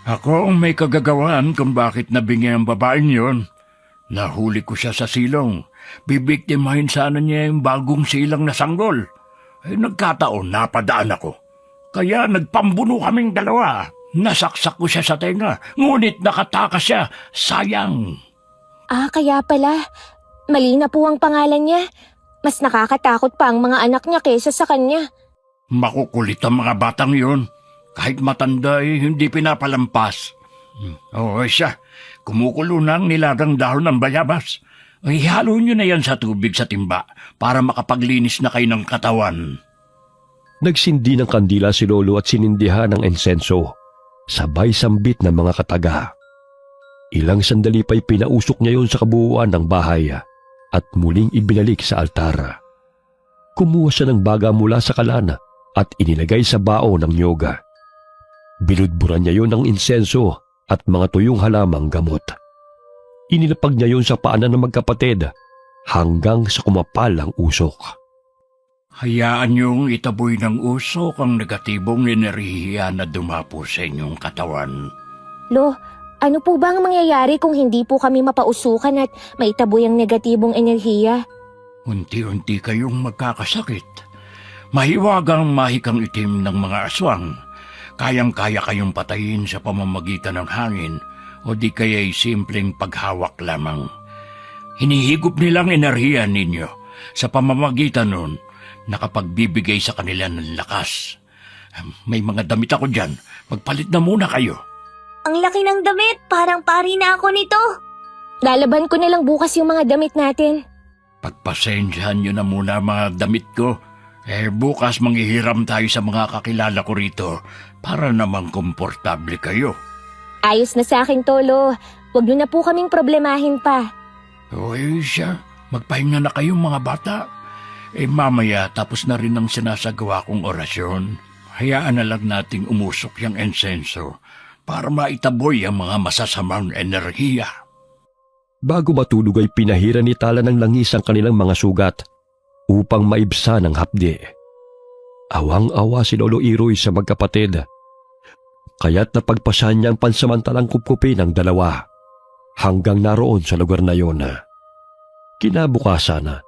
Ako ang may kagagawan kung bakit nabingi ang babaeng yon. Nahuli ko siya sa silong. Bibiktimahin sana niya yung bagong silang na sanggol. Nagkataon, napadaan ako. Kaya nagpambuno kaming dalawa. Nasaksak ko siya sa tenga, ngunit nakatakas siya. Sayang. Kaya pala. Mali na po ang pangalan niya. Mas nakakatakot pa ang mga anak niya kaysa sa kanya. Makukulit ang mga batang yon. Kahit matanda hindi pinapalampas. Oo siya, kumukulo na ang nilagang dahon ng bayabas. Ihalo nyo na yan sa tubig sa timba para makapaglinis na kayo ng katawan. Nagsindi ng kandila si Lolo at sinindihan ng insenso. Sabay sambit ng mga kataga. Ilang sandali pa'y pinausok niya yon sa kabuuan ng bahay at muling ibinalik sa altar. Kumuha siya ng baga mula sa kalana at inilagay sa bao ng nyoga. Binudburan niya yon ng insenso at mga tuyong halamang gamot. Inilapag niya yon sa paanan ng magkapatid hanggang sa kumapal ang usok. Hayaan niyong itaboy ng usok ang negatibong enerhiya na dumapo sa inyong katawan. Lo, ano po ba ang mangyayari kung hindi po kami mapausukan at maitaboy ang negatibong enerhiya? Unti-unti kayong magkakasakit. Mahiwagang mahikang itim ng mga aswang. Kayang-kaya kayong patayin sa pamamagitan ng hangin o di kaya'y simpleng paghawak lamang. Hinihigop nilang enerhiya ninyo sa pamamagitan nun nakapagbibigay sa kanila ng lakas. May mga damit ako dyan. Magpalit na muna kayo. Ang laki ng damit, parang pari na ako nito. Lalaban ko na lang bukas yung mga damit natin. Pagpasensyahan nyo na muna mga damit ko. Bukas manghihiram tayo sa mga kakilala ko rito para namang komportable kayo. Ayos na sa akin, Tolo. Huwag niyo na po kaming problemahin pa. Uy siya, magpahinga na kayong mga bata. Mamaya tapos na rin ang sinasagawa kong orasyon. Hayaan na lang nating umusok yung insenso para maitaboy ang mga masasamang enerhiya. Bago matulog ay pinahira ni Tala ng langis ang kanilang mga sugat upang maibsan ang hapdi. Awang-awa si Lolo Iroy sa magkapatid. Kaya't napagpasan niya ang pansamantalang kupkupi ng dalawa hanggang naroon sa lugar na yon. Kinabukasan,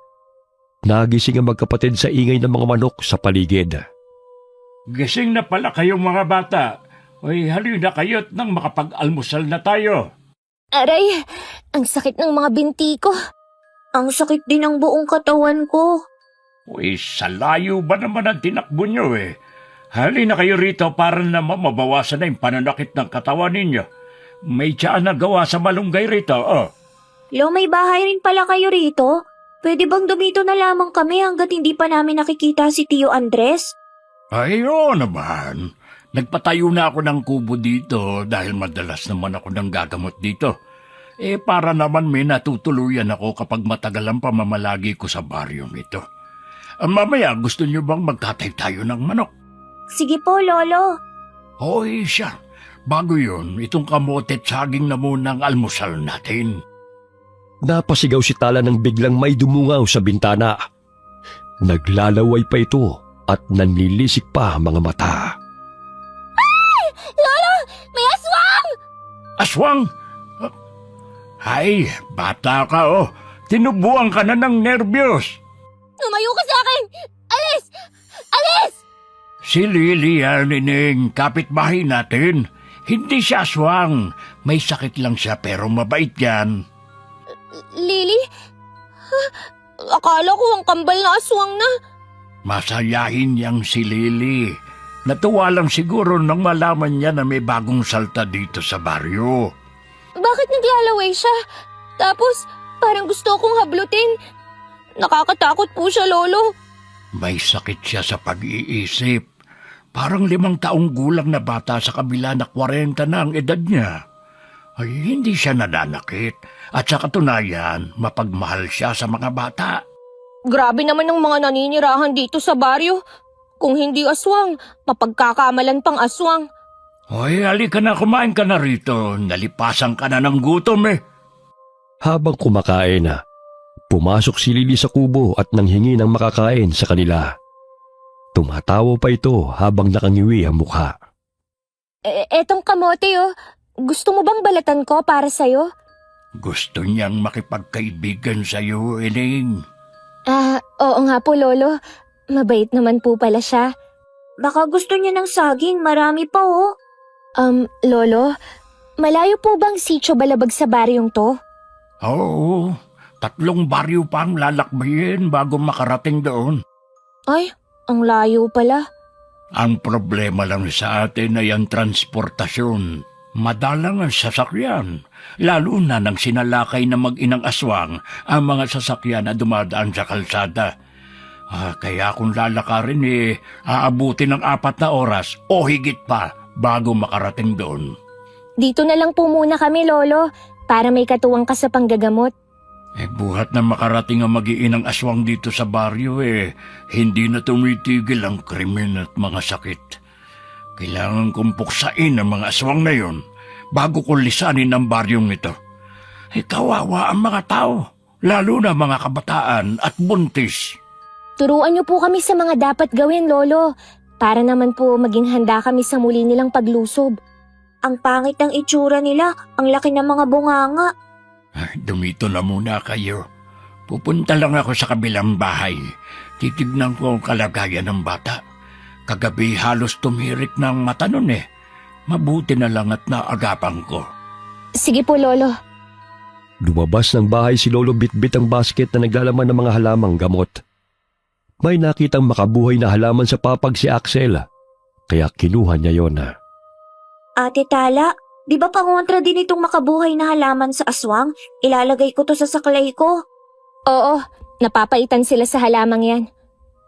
nagising ang magkapatid sa ingay ng mga manok sa paligid. Gising na pala kayong mga bata. Halina kayo't nang makapag-almusal na tayo. Aray, ang sakit ng mga binti ko. Ang sakit din ng buong katawan ko. Sa layo ba naman ang tinakbo nyo Halina kayo rito para naman mabawasan na yung pananakit ng katawan ninyo. May tiyaan na gawa sa malunggay rito, Lo, may bahay rin pala kayo rito? Pwede bang dumito na lamang kami hanggat hindi pa namin nakikita si Tio Andres? Oo naman. Nagpatayo na ako ng kubo dito dahil madalas naman ako nang gagamot dito. Para naman may natutuluyan ako kapag matagal ang pamamalagi ko sa baryong ito. Mamaya gusto niyo bang magtatay tayo ng manok? Sige po, Lolo. Siya. Bago yun, itong kamote at saging na muna ang almusal natin. Napasigaw si Tala nang biglang may dumungaw sa bintana. Naglalaway pa ito at nanlilisik pa ang mga mata. Lolo, may aswang! Aswang? Ay, bata ka Tinubuan ka na ng nerbiyos. Lumayo ka sa akin! Alis! Alis! Si Lily Nining, kapitbahay natin. Hindi siya aswang. May sakit lang siya pero mabait yan. Lily? Akala ko ang kambal na aswang na. Masayahin niyang si Lily. Natuwa lang siguro nang malaman niya na may bagong salta dito sa baryo. Bakit naglalaway siya? Tapos, parang gusto kong hablutin. Nakakatakot po siya, Lolo. May sakit siya sa pag-iisip. Parang 5 taong gulang na bata sa kabila na 40 na ang edad niya. Ay, hindi siya nananakit. At sa katunayan, mapagmahal siya sa mga bata. Grabe naman ang mga naninirahan dito sa baryo. Kung hindi aswang, mapagkakamalan pang aswang. Halika na, kumain ka na rito. Nalipasan ka na ng gutom Habang kumakain, pumasok si Lily sa kubo at nanghingi ng makakain sa kanila. Tumatawa pa ito habang nakangiwi ang mukha. Etong kamote oh. Gusto mo bang balatan ko para sa'yo? Gusto niyang makipagkaibigan sa'yo, Eling. Oo nga po, Lolo. Mabait naman po pala siya. Baka gusto niya ng saging, marami pa oh. Lolo, malayo po bang sitio Balabag sa baryong to? Oo, 3 baryo pa ang lalakbayin bago makarating doon. Ay, ang layo pala. Ang problema lang sa atin ay ang transportasyon. Madalang ang sasakyan, lalo na nang sinalakay na mag-inang aswang ang mga sasakyan na dumadaan sa kalsada. Kaya kung lalakarin aabutin ng 4 na oras o higit pa bago makarating doon. Dito na lang po muna kami, Lolo, para may katuwang ka sa panggagamot. Buhat na makarating ang mag-iinang aswang dito sa baryo hindi na tumitigil ang krimen at mga sakit. Kailangan kong puksain ang mga aswang na yon bago ko lisanin ang baryong ito. Kawawa ang mga tao, lalo na mga kabataan at buntis. Turuan niyo po kami sa mga dapat gawin, Lolo, para naman po maging handa kami sa muli nilang paglusob. Ang pangit ng itsura nila, ang laki ng mga bunganga. Dumito na muna kayo. Pupunta lang ako sa kabilang bahay. Titignan ko ang kalagayan ng bata. Kagabi halos tumirik ng mata nun Mabuti na lang at naagapan ko. Sige po, Lolo. Lumabas ng bahay si Lolo bitbit ang basket na naglalaman ng mga halamang gamot. May nakitang makabuhay na halaman sa papag si Axel, kaya kinuha niya yon. Ate Tala, di ba pangontra din itong makabuhay na halaman sa aswang? Ilalagay ko to sa saklay ko. Oo, napapaitan sila sa halamang yan.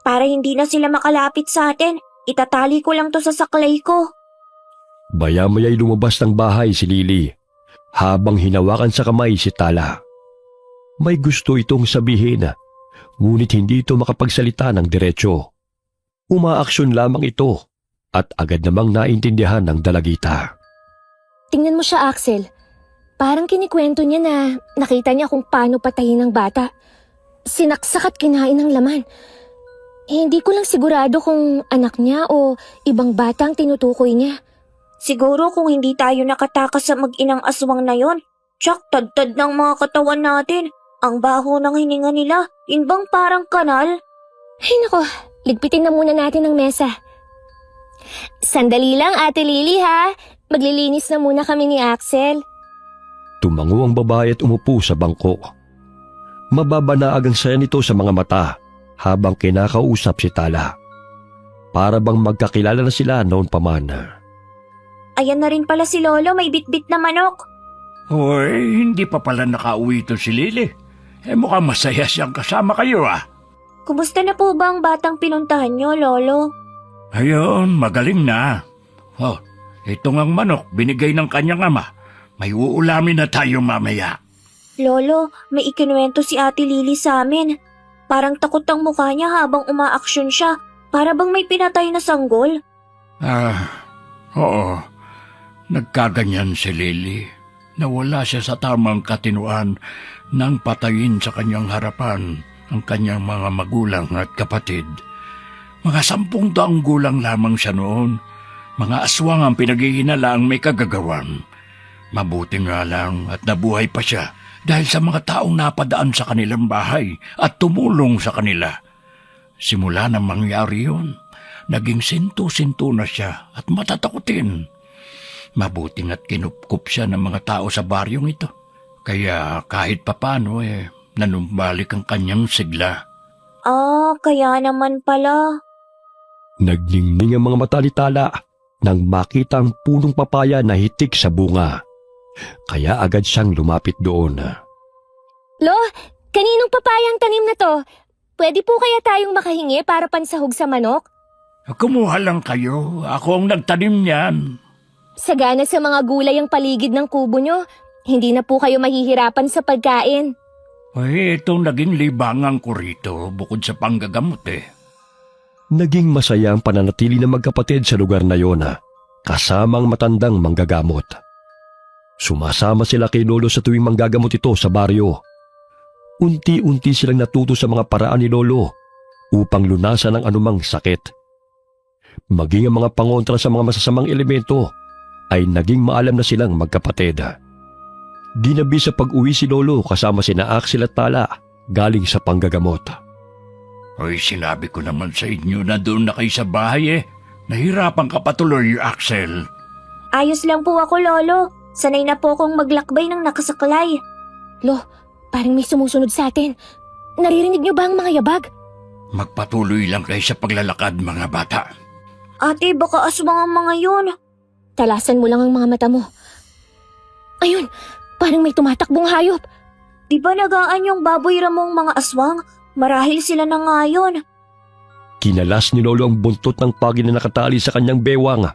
Para hindi na sila makalapit sa atin, itatali ko lang to sa saklay ko. Maya-maya'y lumabas ng bahay si Lily, habang hinawakan sa kamay si Tala. May gusto itong sabihin, ngunit hindi ito makapagsalita ng diretsyo. Umaaksyon lamang ito at agad namang naintindihan ng dalagita. Tingnan mo siya, Axel. Parang kinikwento niya na nakita niya kung paano patayin ng bata. Sinaksak at kinain ng laman. Hindi ko lang sigurado kung anak niya o ibang bata ang tinutukoy niya. Siguro kung hindi tayo nakatakas sa mag-inang aswang na yon, tsak tad-tad ng mga katawan natin. Ang baho ng hininga nila, yun bang parang kanal? Ay nako, ligpitin na muna natin ang mesa. Sandali lang, Ate Lily ha. Maglilinis na muna kami ni Axel. Tumango ang babae at umupo sa bangko. Mababanaag ang saya nito sa mga mata habang kinakausap si Tala. Para bang magkakilala na sila noon pa man. Ayan na rin pala si Lolo, may bitbit na manok. Hoy, hindi pa pala nakauwi ito si Lily. Mukhang masaya siyang kasama kayo Kumusta na po ba ang batang pinuntahan niyo, Lolo? Ayun, magaling na. Ito ngang manok, binigay ng kanyang ama. May uulamin na tayo mamaya. Lolo, may ikinuwento si Ate Lily sa amin. Parang takot ang mukha niya habang umaaksyon siya. Para bang may pinatay na sanggol. Oo. Nagkaganyan si Lily. Nawala siya sa tamang katinuan nang patayin sa kanyang harapan ang kanyang mga magulang at kapatid. Mga 10 taong gulang lamang siya noon. Mga aswang ang pinaghihinalaang may kagagawan. Mabuti nga lang at nabuhay pa siya dahil sa mga taong napadaan sa kanilang bahay at tumulong sa kanila. Simula nang mangyari yun, naging sinto-sinto na siya at matatakutin. Mabuting at kinupkup siya ng mga tao sa baryong ito. Kaya kahit papano nanumbalik ang kanyang sigla. Kaya naman pala. Nagningning ang mga mata ni Tala nang makita ang punong papaya na hitik sa bunga. Kaya agad siyang lumapit doon. Lo, kaninong papayang tanim na to? Pwede po kaya tayong makahingi para pansahog sa manok? Kumuha lang kayo. Ako ang nagtanim niyan. Sagana sa mga gulay ang paligid ng kubo nyo. Hindi na po kayo mahihirapan sa pagkain. Itong naging libangan ko rito bukod sa panggagamot Naging masaya ang pananatili ng magkapatid sa lugar na yon, kasamang matandang manggagamot. Sumasama sila kay Lolo sa tuwing manggagamot ito sa baryo. Unti-unti silang natuto sa mga paraan ni Lolo upang lunasan ang anumang sakit. Maging ang mga pangontra sa mga masasamang elemento ay naging maalam na silang magkapatid. Ginabi sa pag-uwi si Lolo kasama sina Axel at Tala galing sa panggagamot. Hoy, sinabi ko naman sa inyo na doon na kayo sa bahay eh. Nahirapan ka patuloy, Axel. Ayos lang po ako, Lolo. Sanay na po akong maglakbay ng nakasaklay. Lo, parang may sumusunod sa atin. Naririnig niyo ba ang mga yabag? Magpatuloy lang kayo sa paglalakad, mga bata. Ate, baka aswang ang mga yun. Talasan mo lang ang mga mata mo. Ayun, parang may tumatakbong hayop. Di ba nagaan yung baboy ramong mga aswang? Marahil sila na nga yun. Kinalas ni Lolo ang buntot ng pagi na nakatali sa kanyang bewang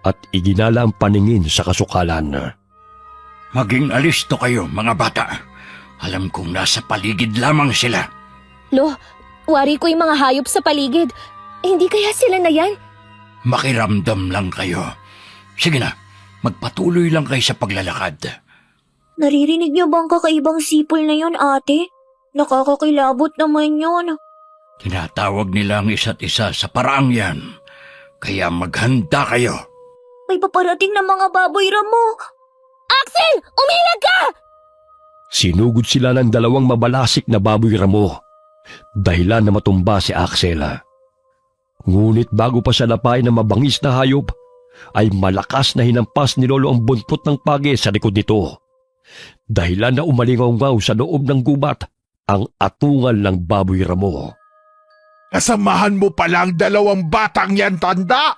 at iginala ang paningin sa kasukalan. Maging alisto kayo, mga bata. Alam kong nasa paligid lamang sila. Lo, wari ko yung mga hayop sa paligid. Hindi kaya sila na yan? Makiramdam lang kayo. Sige na, magpatuloy lang kayo sa paglalakad. Naririnig niyo bang kakaibang sipol na yun, ate? Nakakakilabot naman yun. Tinatawag nila ang isa't isa sa paraang yan. Kaya maghanda kayo. May paparating na mga baboy ramo. Axel, umilag ka! Sinugod sila ng dalawang mabalasik na baboy ramo, dahilan na matumba si Axel. Ngunit bago pa siya napay ng mabangis na hayop, ay malakas na hinampas ni Lolo ang buntot ng pagi sa likod nito. Dahilan na umalingaw-ngaw sa loob ng gubat ang atungal ng baboy ramo. Kasamahan mo palang dalawang batang yan, tanda.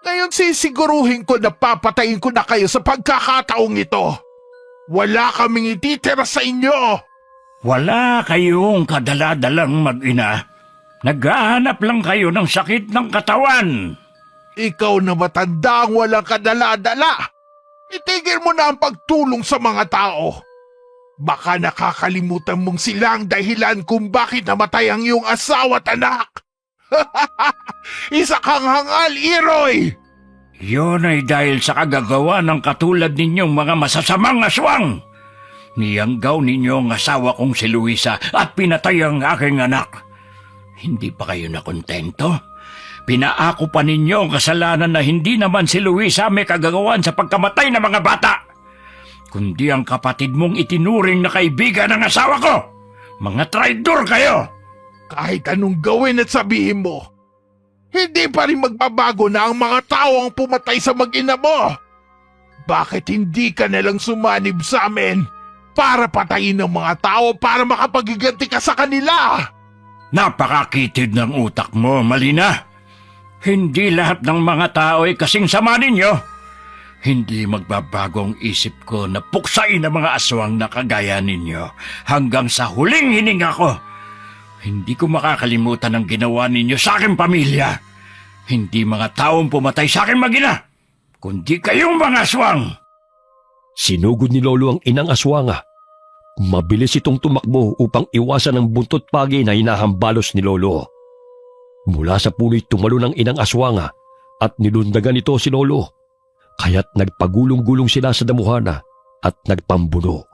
Ngayon sisiguruhin ko na papatayin ko na kayo sa pagkakataong ito. Wala kaming ititira sa inyo. Wala kayong kadaladalang mag-ina. Naghahanap lang kayo ng sakit ng katawan. Ikaw na matanda ang walang kadala-dala. Itigil mo na ang pagtulong sa mga tao. Baka nakakalimutan mong sila ang dahilan kung bakit namatay ang iyong asawa at anak. Isa kang hangal, Iroy! Yun ay dahil sa kagagawa ng katulad ninyong mga masasamang aswang. Niyanggaw ninyo ang asawa kong si Luisa at pinatay ang aking anak. Hindi pa kayo nakontento? Pinaako pa ninyo ang kasalanan na hindi naman si Luisa may kagagawan sa pagkamatay ng mga bata, kundi ang kapatid mong itinuring na kaibigan ng asawa ko. Mga traidor kayo! Kahit anong gawin at sabihin mo, hindi pa rin magbabago na ang mga tao ang pumatay sa mag-ina mo. Bakit hindi ka nalang sumanib sa amin para patayin ng mga tao para makapagiganti ka sa kanila? Napakakitid ng utak mo, Malina. Hindi lahat ng mga tao ay kasing sama ninyo. Hindi magbabago ang isip ko na puksain ang mga aswang na kagaya ninyo hanggang sa huling hininga ko. Hindi ko makakalimutan ang ginawa ninyo sa aking pamilya. Hindi mga taong pumatay sa aking mag-ina, kundi kayong mga aswang. Sinugod ni Lolo ang inang aswanga. Mabilis itong tumakbo upang iwasan ang buntot pagi na hinahambalos ni Lolo. Mula sa puno'y tumalo ng inang aswanga at nilundagan ito si Lolo. Kaya't nagpagulong-gulong sila sa damuhana at nagpambuno.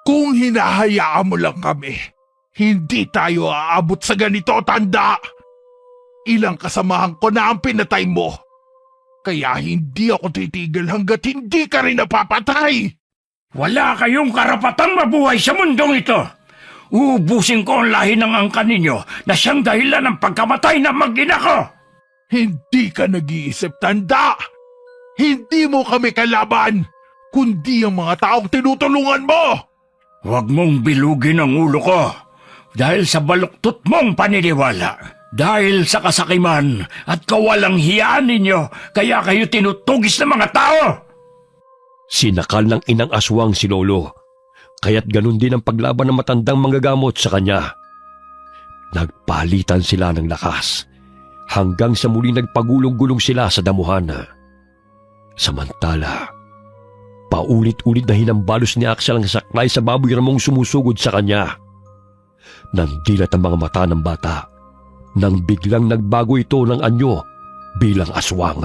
Kung hinahayaan mo lang kami, hindi tayo aabot sa ganito, tanda. Ilang kasamahan ko na ang pinatay mo. Kaya hindi ako titigil hanggat hindi ka rin napapatay. Wala kayong karapatang mabuhay sa mundong ito. Uubusin ko ang lahi ng angkan ninyo na siyang dahilan ng pagkamatay ng mag-ina ko. Hindi ka nag-iisip, tanda. Hindi mo kami kalaban, kundi ang mga taong tinutulungan mo. Huwag mong bilugin ang ulo ko dahil sa baluktot mong paniniwala. Dahil sa kasakiman at kawalang hiyaan ninyo, kaya kayo tinutugis ng mga tao. Sinakal ng inang aswang si Lolo, kaya't ganun din ang paglaban ng matandang manggagamot sa kanya. Nagpalitan sila ng lakas, hanggang sa muli nagpagulong-gulong sila sa damuhana. Samantala, paulit-ulit na hinambalos ni Axel ang saklay sa baboy ramong sumusugod sa kanya. Nandilat ang mga mata ng bata nang biglang nagbago ito ng anyo bilang aswang.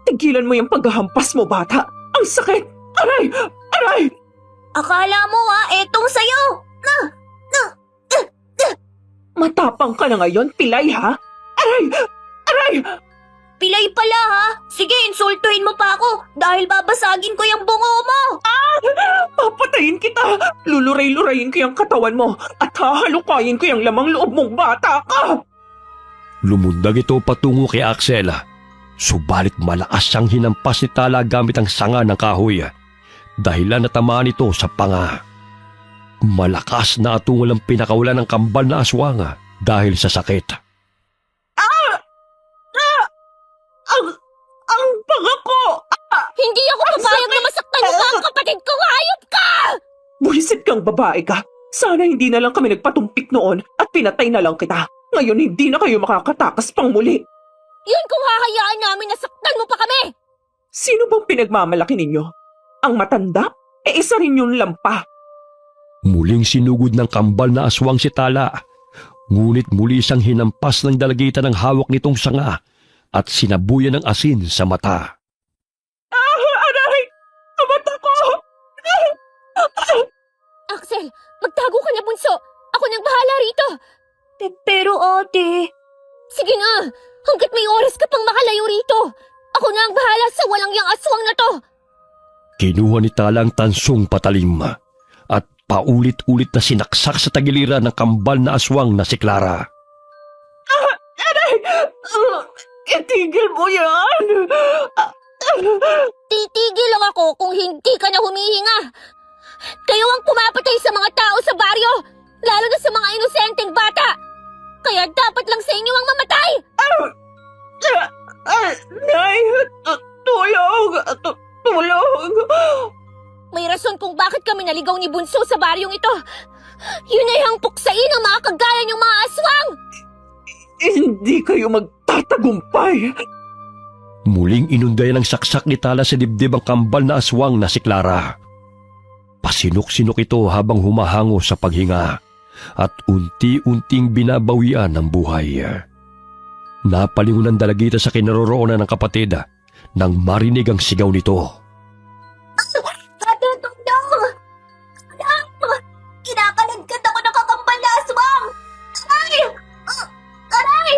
Tigilan mo yung paghahampas mo, bata. Ang sakit! Aray! Aray! Akala mo etong sayo! Matapang ka na ngayon, pilay ha? Aray! Aray! Pilay pala ha. Sige, insultuhin mo pa ako dahil babasagin ko yung bungo mo. Papatayin kita! Luluray-lurayin ko yung katawan mo at hahalukayin ko yung lamang loob mong bata ka! Lumundag ito patungo kay Axel. Subalit malakas siyang hinampas ni Tala gamit ang sanga ng kahoy. Dahilan natamaan ito sa panga. Malakas na atungal ang pinakawalan ng kambal na aswang dahil sa sakit. Ang panga ko! Hindi ako papayag na masaktan mo pa ang kapatid ko! Hayop ka! Buwisit kang babae ka! Sana hindi na lang kami nagpatumpik noon at pinatay na lang kita. Ngayon hindi na kayo makakatakas pang muli. Yun kung hahayaan namin na saktan mo pa kami! Sino bang pinagmamalaki ninyo? Ang matanda? Isa rin yung lampa. Muling sinugod ng kambal na aswang si Tala. Ngunit muli siyang hinampas ng dalagitan ng hawak nitong sanga at sinabuyan ng asin sa mata. Aray! Ang mata ko! Axel, magtago ka na, bunso! Ako nang bahala rito! Pero ate, Sige na! Hanggat may oras ka pang makalayo rito! Ako na ang bahala sa walang yang aswang na to! Kinuha ni Tala ang tansong patalim at paulit-ulit na sinaksak sa tagiliran ng kambal na aswang na si Clara. Itigil mo yan! Titigil lang ako kung hindi ka na humihinga! Kayo ang pumapatay sa mga tao sa baryo! Lalo na sa mga inosenteng bata! Kaya dapat lang sa inyo ang mamatay! Nay! Tulong! Tulong! May rason kung bakit kami naligaw ni Bunso sa baryong ito! Yun ay ang puksain ang mga kagaya niyong mga aswang! Hindi kayo magtatagumpay! Muling inundayan ng saksak ni Tala sa dibdib ang kambal na aswang na si Clara. Pasinok-sinok ito habang humahango sa paghinga at unti-unting binabawian ng buhay. Napalingon ang dalagita sa kinaroroonan ng kapatid nang marinig ang sigaw nito. Ate, tundong! Kinakalagkat ako ng kakambal na aswang! Aray! Aray!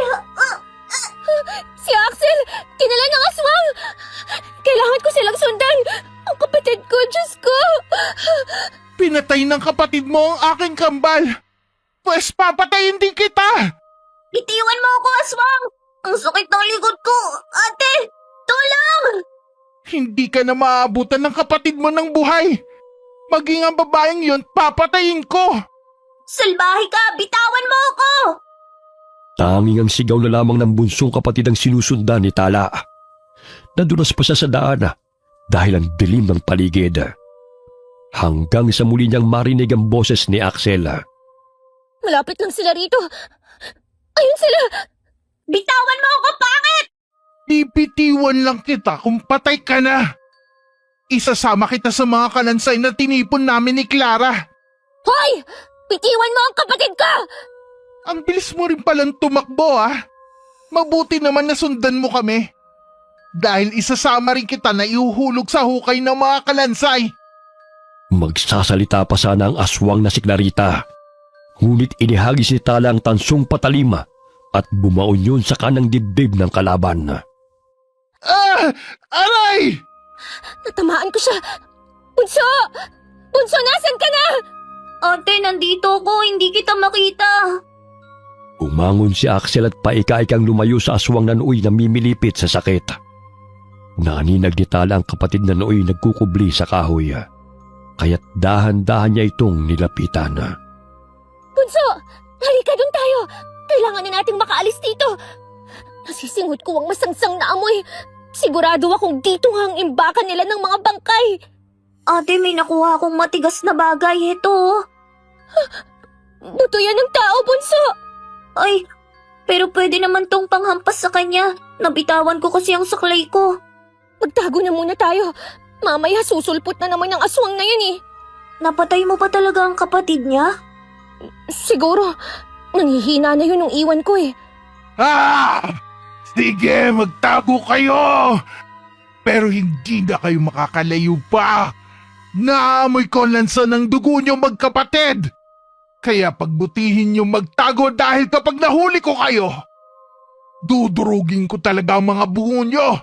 Si Axel! Kinala ng aswang! Kailangan ko silang sundan! Ang kapatid ko, Diyos ko! Pinatay ng kapatid mo ang aking kambal. Pwes papatayin din kita. Bitiwan mo ako, aswang! Ang sakit ng likod ko! Ate! Tulong! Hindi ka na maabutan ng kapatid mo ng buhay. Maging ang babaeng yun, papatayin ko. Salbahe ka! Bitawan mo ako! Tanging ang sigaw na lamang ng bunsong kapatid ang sinusundan ni Tala. Nadulas pa siya sa daan dahil ang dilim ng paligid. Hanggang sa muli niyang marinig ang boses ni Axel. Malapit lang sila rito! Ayun sila! Bitawan mo ako, pangit! Ipitiwan lang kita kung patay ka na. Isasama kita sa mga kalansay na tinipon namin ni Clara. Hoy! Bitiwan mo ang kapatid ko! Ang bilis mo rin palang tumakbo Mabuti naman na sundan mo kami. Dahil isasama rin kita na ihuhulog sa hukay ng mga kalansay. Magsasalita pa sana ang aswang na si Clarita. Ngunit inihagis ni Tala ang tansong patalim at bumaon yun sa kanang dibdib ng kalaban. Aray! Natamaan ko siya! Bunso! Bunso, nasan ka na? Ate, nandito ako. Hindi kita makita. Umangon si Axel at paika-ikang lumayo sa aswang na nooy namimilipit sa sakit. Naninag ni Tala ang kapatid na nooy nagkukubli sa kahoy. Kaya't dahan-dahan niya itong nilapitan. Bunso! Halika doon tayo! Kailangan na nating makaalis dito! Nasisinghot ko ang masangsang na amoy. Sigurado akong dito nga ang imbakan nila ng mga bangkay. Ate, may nakuha akong matigas na bagay. Ito. Buto yan ng tao, Bunso! Ay, pero pwede naman tong panghampas sa kanya. Nabitawan ko kasi ang saklay ko. Magtago na muna tayo. Mamaya susulpot na naman ng aswang na yan eh. Napatay mo pa talaga ang kapatid niya? Siguro, nanghihina na yun nung iwan ko eh. Sige, magtago kayo! Pero hindi na kayo makakalayo pa! Naamoy ko ang lansa ng dugo niyo magkapatid! Kaya pagbutihin niyo magtago dahil kapag nahuli ko kayo, Dudurugin ko talaga ang mga bungo nyo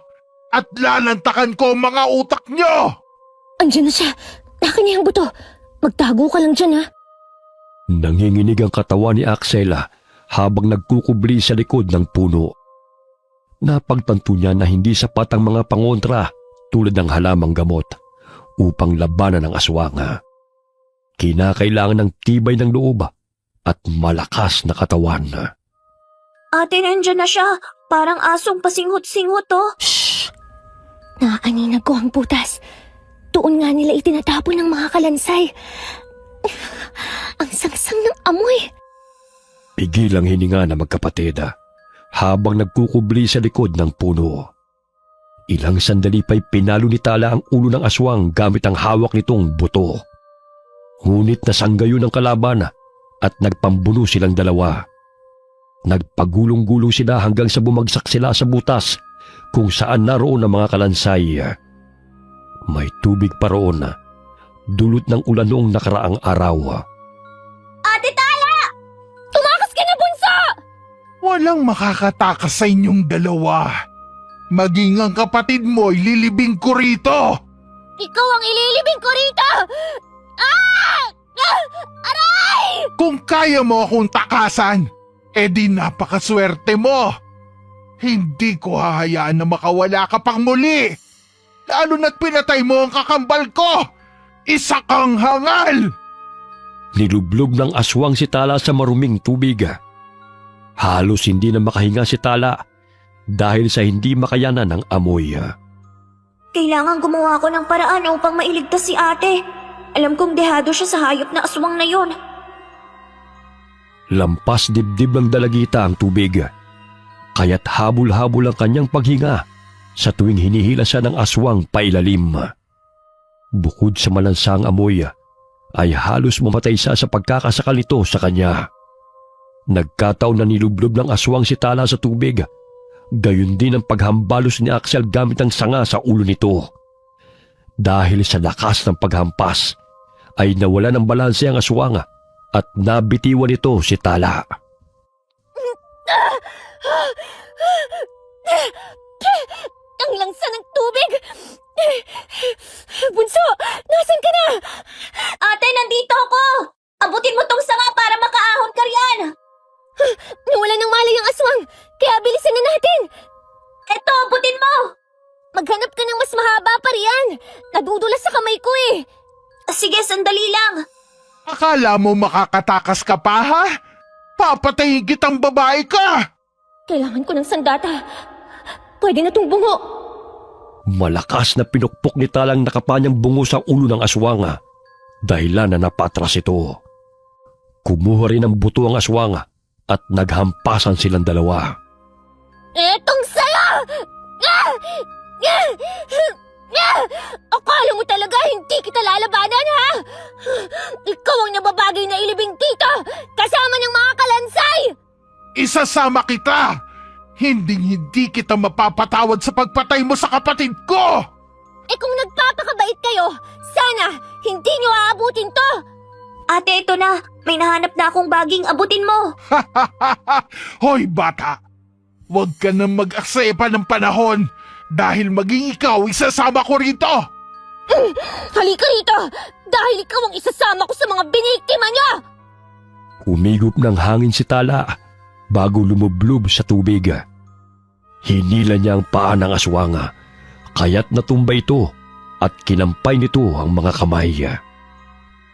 at lalantakan ko ang mga utak nyo! Andiyan na siya. Akin niya ang buto. Magtago ka lang dyan, ha? Nanginginig ang katawan ni Axel habang nagkukubli sa likod ng puno. Napagtanto niya na hindi sapat ang mga pangontra tulad ng halamang gamot upang labanan ang aswang. Kinakailangan ng tibay ng loob at malakas na katawan. Ate, nandyan na siya. Parang asong pasinghot-singhot, oh. Shh! Naaaninag ko ang butas. Doon nga nila itinatapon ng mga kalansay. Ang sangsang ng amoy. Pigil ang hininga na magkapatid habang nagkukubli sa likod ng puno. Ilang sandali pa'y pinalo ni Tala ang ulo ng aswang gamit ang hawak nitong buto. Ngunit nasanggayon ang kalaban at nagpambuno silang dalawa. Nagpagulong-gulong sila hanggang sa bumagsak sila sa butas kung saan naroon ang mga kalansay. May tubig pa roon, dulot ng ulan noong nakaraang araw. Ate Tala! Tumakas ka na, bunso! Walang makakatakas sa inyong dalawa. Maging ang kapatid mo'y lilibing ko rito! Ikaw ang ililibing ko rito! Ah! Aray! Kung kaya mo akong takasan, edi napakaswerte mo. Hindi ko hahayaan na makawala ka pang muli. Lalo na't pinatay mo ang kakambal ko. Isa kang hangal! Nilublob ng aswang si Tala sa maruming tubig. Halos hindi na makahinga si Tala dahil sa hindi makayanan ng amoy. Kailangan gumawa ko ng paraan upang mailigtas si ate. Alam kong dehado siya sa hayop na aswang na yon. Lampas dibdib ng dalagita ang tubig, kaya't habol-habol ang kanyang paghinga sa tuwing hinihila siya ng aswang pailalim. Bukod sa malansang amoy, ay halos mamatay siya sa pagkakasakal nito sa kanya. Nagkataon na nilublob ng aswang si Tala sa tubig, gayon din ang paghambalos ni Axel gamit ang sanga sa ulo nito. Dahil sa lakas ng paghampas, ay nawala ng balanse ang aswang at nabitiwan nito si Tala. Ang langsa ng tubig! Bunso, nasan ka na? Ate, nandito ako! Abutin mo tong sanga para makaahon ka riyan! Nawala ng malay ang aswang, kaya bilisan na natin! Eto, abutin mo! Maghanap ka ng mas mahaba pa riyan! Nadudulas sa kamay ko eh! Sige, sandali lang. Akala mo makakatakas ka pa, ha? Papatayin kitang babae ka! Kailangan ko ng sandata. Pwede na tong bungo. Malakas na pinukpok ni Talang nakapanyang bungo sa ulo ng aswang, dahilan na napatras ito. Kumuha rin ng buto ang aswang at naghampasan silang dalawa. Etong saya! Akala mo talaga hindi kita lalabanan, ha? Ikaw ang nababagay na ilibing dito, kasama ng mga kalansay! Isasama kita! Hindi kita mapapatawad sa pagpatay mo sa kapatid ko! Eh kung nagpapakabait kayo, sana hindi nyo aabutin to! Ate, ito na. May nahanap na akong baging abutin mo. Hoy bata! Huwag ka nang mag-aksepa ng panahon dahil maging ikaw isasama ko rito! Halika rito! Dahil ikaw ang isasama ko sa mga biniktima niya! Humigop ng hangin si Tala bago lumublob sa tubig. Hinila niya ang paa ng aswang, kaya't natumba ito at kinampay nito ang mga kamay.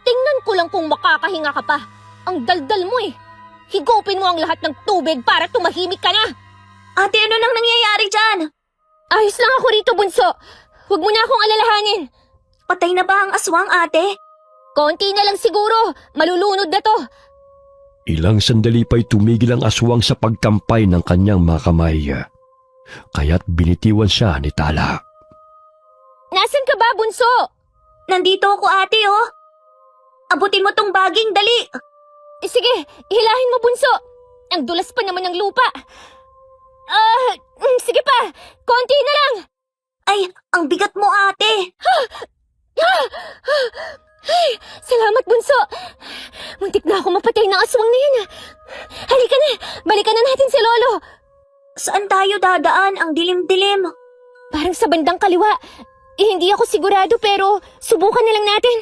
Tingnan ko lang kung makakahinga ka pa. Ang daldal mo eh. Higupin mo ang lahat ng tubig para tumahimik ka na. Ate, ano nang nangyayari dyan? Ayos lang ako rito, bunso. Huwag mo na akong alalahanin. Patay na ba ang aswang, ate? Konti na lang siguro. Malulunod na to. Ilang sandali pa'y tumigil ang aswang sa pagkampay ng kanyang mga kamay. Kaya't binitiwan siya ni Tala. Nasaan ka ba, bunso? Nandito ako, ate, oh. Abutin mo tong baging, dali. Sige, hilahin mo, bunso. Ang dulas pa naman ng lupa. Sige pa. Konti na lang. Ay, ang bigat mo, ate. Ay, salamat, bunso. Muntik na ako mapatay ng aswang na yan. Halika na, balikan na natin si Lolo. Saan tayo dadaan? Ang dilim-dilim. Parang sa bandang kaliwa. Hindi ako sigurado pero subukan na lang natin.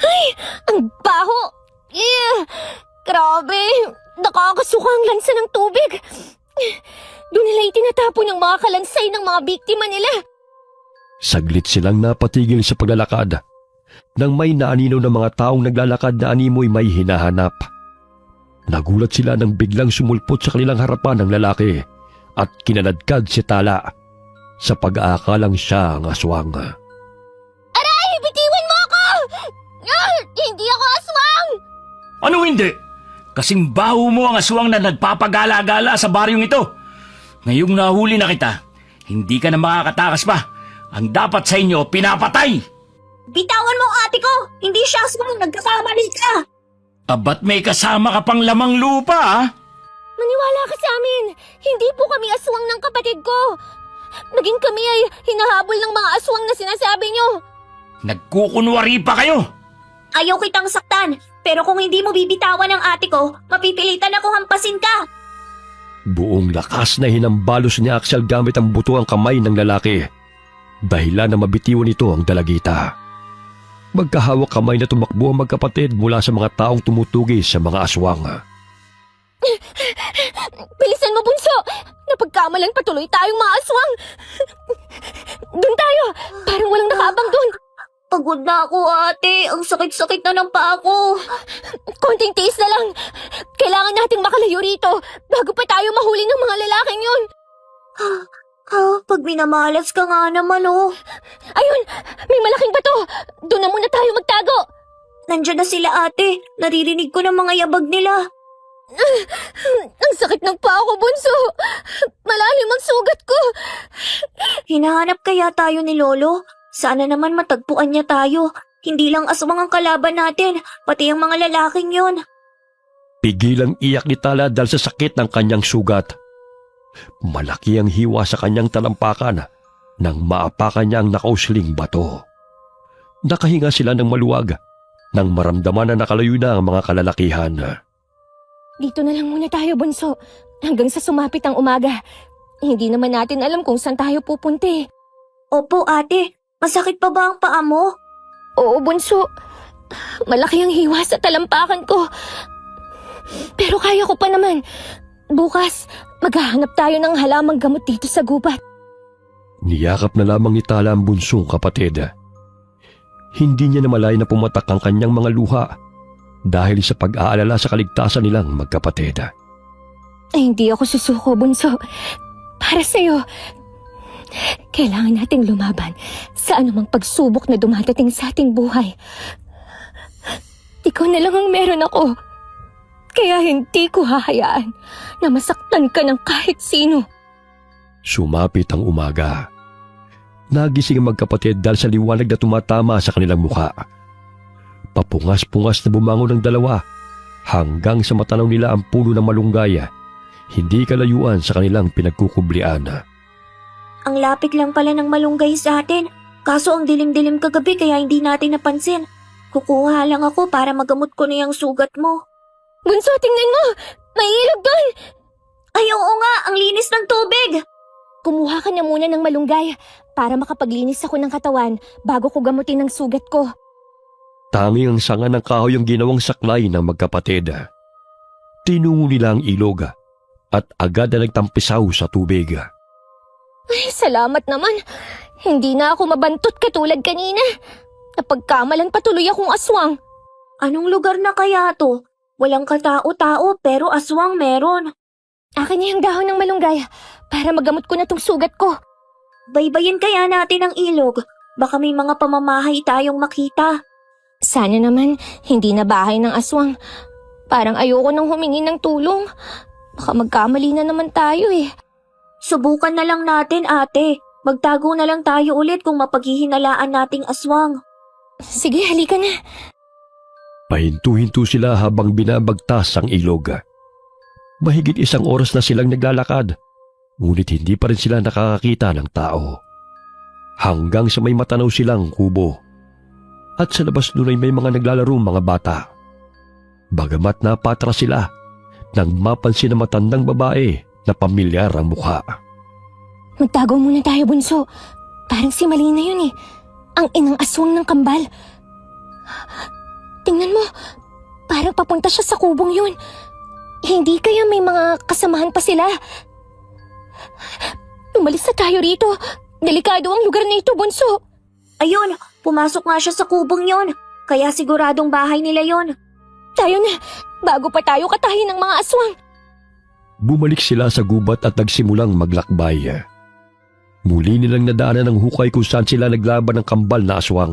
Ay, ang baho! Grabe! Nakakasuka ang lansa ng tubig. Doon nila itinatapon ang mga kalansay ng mga biktima nila. Saglit silang napatigil sa paglalakad. Nang may naanino ng mga taong naglalakad na animoy may hinahanap. Nagulat sila nang biglang sumulpot sa kanilang harapan ng lalaki at kinaladkad si Tala sa pag-aakalang siya ang aswang. Aray! Bitiwan mo ako! Hindi ako aswang! Ano hindi? Kasing baho mo ang aswang na nagpapagala-gala sa baryong ito. Ngayong nahuli na kita, hindi ka na makakatakas pa. Ang dapat sa inyo, pinapatay! Bitawan mo ang ate ko! Hindi siya aswang, nagkakamali ka! Abat may kasama ka pang lamang lupa, ha? Maniwala ka sa amin! Hindi po kami aswang ng kapatid ko! Naging kami ay hinahabol ng mga aswang na sinasabi nyo! Nagkukunwari pa kayo! Ayaw kitang saktan, pero kung hindi mo bibitawan ang ate ko, mapipilitan ako hampasin ka! Buong lakas na hinambalos ni Axel gamit ang buto ang kamay ng lalaki. Dahilan na mabitiwan nito ang dalagita. Magkahawak kamay na tumakbo ang magkapatid mula sa mga taong tumutugi sa mga aswang. Bilisan mo, bunso! Napagkamalan patuloy tayong mga aswang! Doon tayo! Parang walang nakaabang doon! Pagod na ako, ate. Ang sakit-sakit na ng paa ko. Konting tiis na lang! Kailangan nating makalayo rito bago pa tayo mahuli ng mga lalaking yun! Pag minamalas ka nga naman, oh. Ayun! May malaking bato! Doon na muna tayo magtago! Nandiyan na sila, ate. Naririnig ko ng mga yabag nila. Ang sakit ng paa ko, bunso! Malalim ang sugat ko! Hinahanap kaya tayo ni Lolo? Sana naman matagpuan niya tayo. Hindi lang aswang ang kalaban natin, pati ang mga lalaking yon. Pigilang iyak ni Tala dahil sa sakit ng kanyang sugat. Malaki ang hiwa sa kanyang talampakan nang maapakan niya ang nakausling bato. Nakahinga sila ng maluwag nang maramdaman na nakalayo na ang mga kalalakihan. Dito na lang muna tayo, bunso. Hanggang sa sumapit ang umaga. Hindi naman natin alam kung saan tayo pupunti. Opo, ate. Masakit pa ba ang paa mo? Oo, bunso. Malaki ang hiwa sa talampakan ko. Pero kaya ko pa naman. Bukas, maghahanap tayo ng halamang gamot dito sa gubat. Niyakap na lamang ni Tala ang bunsong kapatid. Hindi niya namalay na pumatak ang kanyang mga luha dahil sa pag-aalala sa kaligtasan nilang magkapatid. Ay, hindi ako susuko, bunso. Para sa'yo. Kailangan nating lumaban sa anumang pagsubok na dumadating sa ating buhay. Ikaw na lang ang meron ako. Kaya hindi ko hahayaan na masaktan ka ng kahit sino. Sumapit ang umaga. Nagising ang magkapatid dahil sa liwanag na tumatama sa kanilang mukha. Papungas-pungas na bumangon ang dalawa hanggang sa matanaw nila ang puno ng malunggay, hindi kalayuan sa kanilang pinagkukublian. Ang lapit lang pala ng malunggay sa atin. Kaso ang dilim-dilim kagabi kaya hindi natin napansin. Kukuha lang ako para magamot ko na yung sugat mo. Bunso, tingnan mo! May ilog doon! Ay, oo nga! Ang linis ng tubig! Kumuha ka na muna ng malunggay para makapaglinis ako ng katawan bago ko gamutin ang sugat ko. Tanging ang sanga ng kahoy ang ginawang saklay ng magkapatid. Tinungo nila ang ilog at agad na nagtampisaw sa tubig. Ay, salamat naman. Hindi na ako mabantot katulad kanina. Napagkamalan patuloy akong aswang. Anong lugar na kaya to? Walang katao-tao pero aswang meron. Akin niya yung dahon ng malunggay para magamot ko na tong sugat ko. Baybayin kaya natin ang ilog. Baka may mga pamamahay tayong makita. Sana naman hindi na bahay ng aswang. Parang ayoko nang humingi ng tulong. Baka magkamali na naman tayo eh. Subukan na lang natin, ate. Magtago na lang tayo ulit kung mapaghihinalaan nating aswang. Sige, halika na. Pahinto-hinto sila habang binabagtas ang ilog. Mahigit 1 oras na silang naglalakad, ngunit hindi pa rin sila nakakakita ng tao. Hanggang sa may matanaw silang kubo. At sa labas nun ay may mga naglalaro mga bata. Bagamat napatras sila, nang mapansin na matandang babae na pamilyar ang mukha. Magtago muna tayo, Bunso. Parang si Malina yun eh. Ang inang aswang ng kambal. Tingnan mo, parang papunta siya sa kubong yun. Hindi kaya may mga kasamahan pa sila? Umalis na tayo rito. Delikado ang lugar na ito, Bunso. Ayun, pumasok nga siya sa kubong yon. Kaya siguradong bahay nila yon. Tayo na, bago pa tayo katahin ng mga aswang. Bumalik sila sa gubat at nagsimulang maglakbay. Muli nilang nadaanan ng hukay kung saan sila naglaban ng kambal na aswang.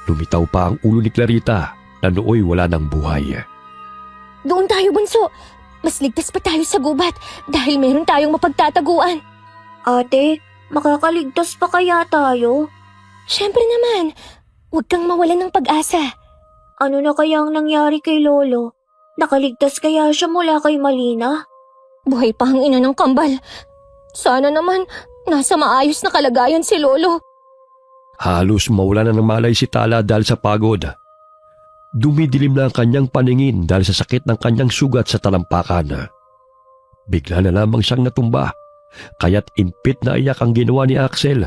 Lumitaw pa ang ulo ni Clarita na nooy wala ng buhay. Doon tayo, Bunso. Mas ligtas pa tayo sa gubat dahil meron tayong mapagtataguan. Ate, makakaligtas pa kaya tayo? Siyempre naman, huwag kang mawalan ng pag-asa. Ano na kaya ang nangyari kay Lolo? Nakaligtas kaya siya mula kay Malina? Buhay pa ang ina ng kambal. Sana naman, nasa maayos na kalagayan si Lolo. Halos mawala na ng malay si Tala dahil sa pagod. Dumidilim na ang kanyang paningin dahil sa sakit ng kanyang sugat sa talampakan. Bigla na lamang siyang natumba, kaya't impit na iyak ang ginawa ni Axel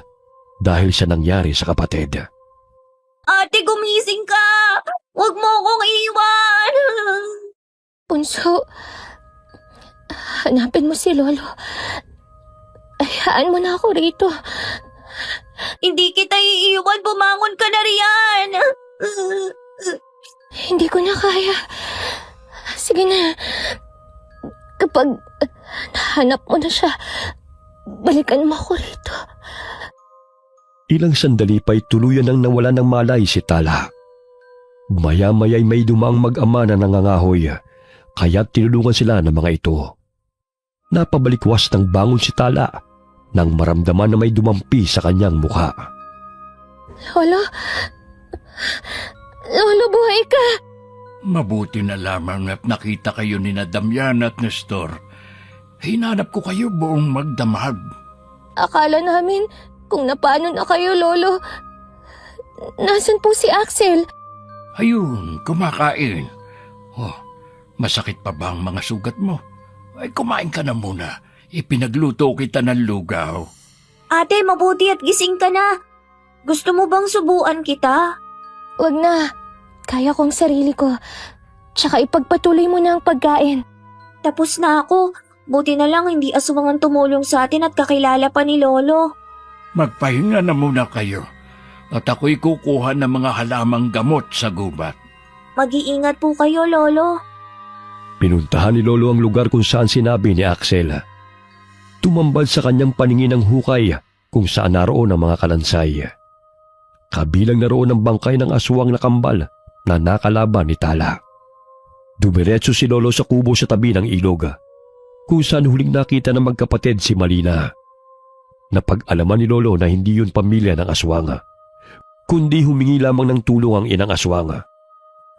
dahil sa nangyari sa kapatid. Ate, gumising ka! Huwag mo akong iwan! Bunso, hanapin mo si Lolo. Hayaan mo na ako rito. Hindi kita iiwan, bumangon ka na riyan! Hindi ko na kaya. Sige na. Kapag nahanap mo na siya, balikan mo ako rito. Ilang sandali pa'y tuluyan nang nawala ng malay si Tala. Maya-maya'y may dumaang mag-ama na nangangahoy, kaya't tinulungan sila ng mga ito. Napabalikwas ng bangon si Tala nang maramdaman na may dumampi sa kanyang mukha. Lolo? Lolo, buhay ka! Mabuti na lamang at nakita kayo ni na Damian at Nestor. Hinanap ko kayo buong magdamag. Akala namin kung napano na kayo, Lolo. Nasaan po si Axel? Ayun, kumakain. Oh, masakit pa ba ang mga sugat mo? Ay, kumain ka na muna. Ipinagluto kita ng lugaw. Ate, mabuti at gising ka na. Gusto mo bang subuan kita? Wag na. Kaya ko ang sarili ko. Tsaka ipagpatuloy mo na ang pagkain. Tapos na ako. Buti na lang hindi aswang ang tumulong sa atin at kakilala pa ni Lolo. Magpahinga na muna kayo. At ako'y kukuha ng mga halamang gamot sa gubat. Mag-iingat po kayo, Lolo. Pinuntahan ni Lolo ang lugar kung saan sinabi ni Axel. Tumambad sa kanyang paningin ang hukay kung saan naroon ang mga kalansay. Kabilang naroon ang bangkay ng aswang na kambal na nakalaban ni Tala. Dumiretso si Lolo sa kubo sa tabi ng ilog, kung saan huling nakita ng magkapatid si Malina. Napag-alaman ni Lolo na hindi yun pamilya ng aswang, kundi humingi lamang ng tulong ang inang aswang.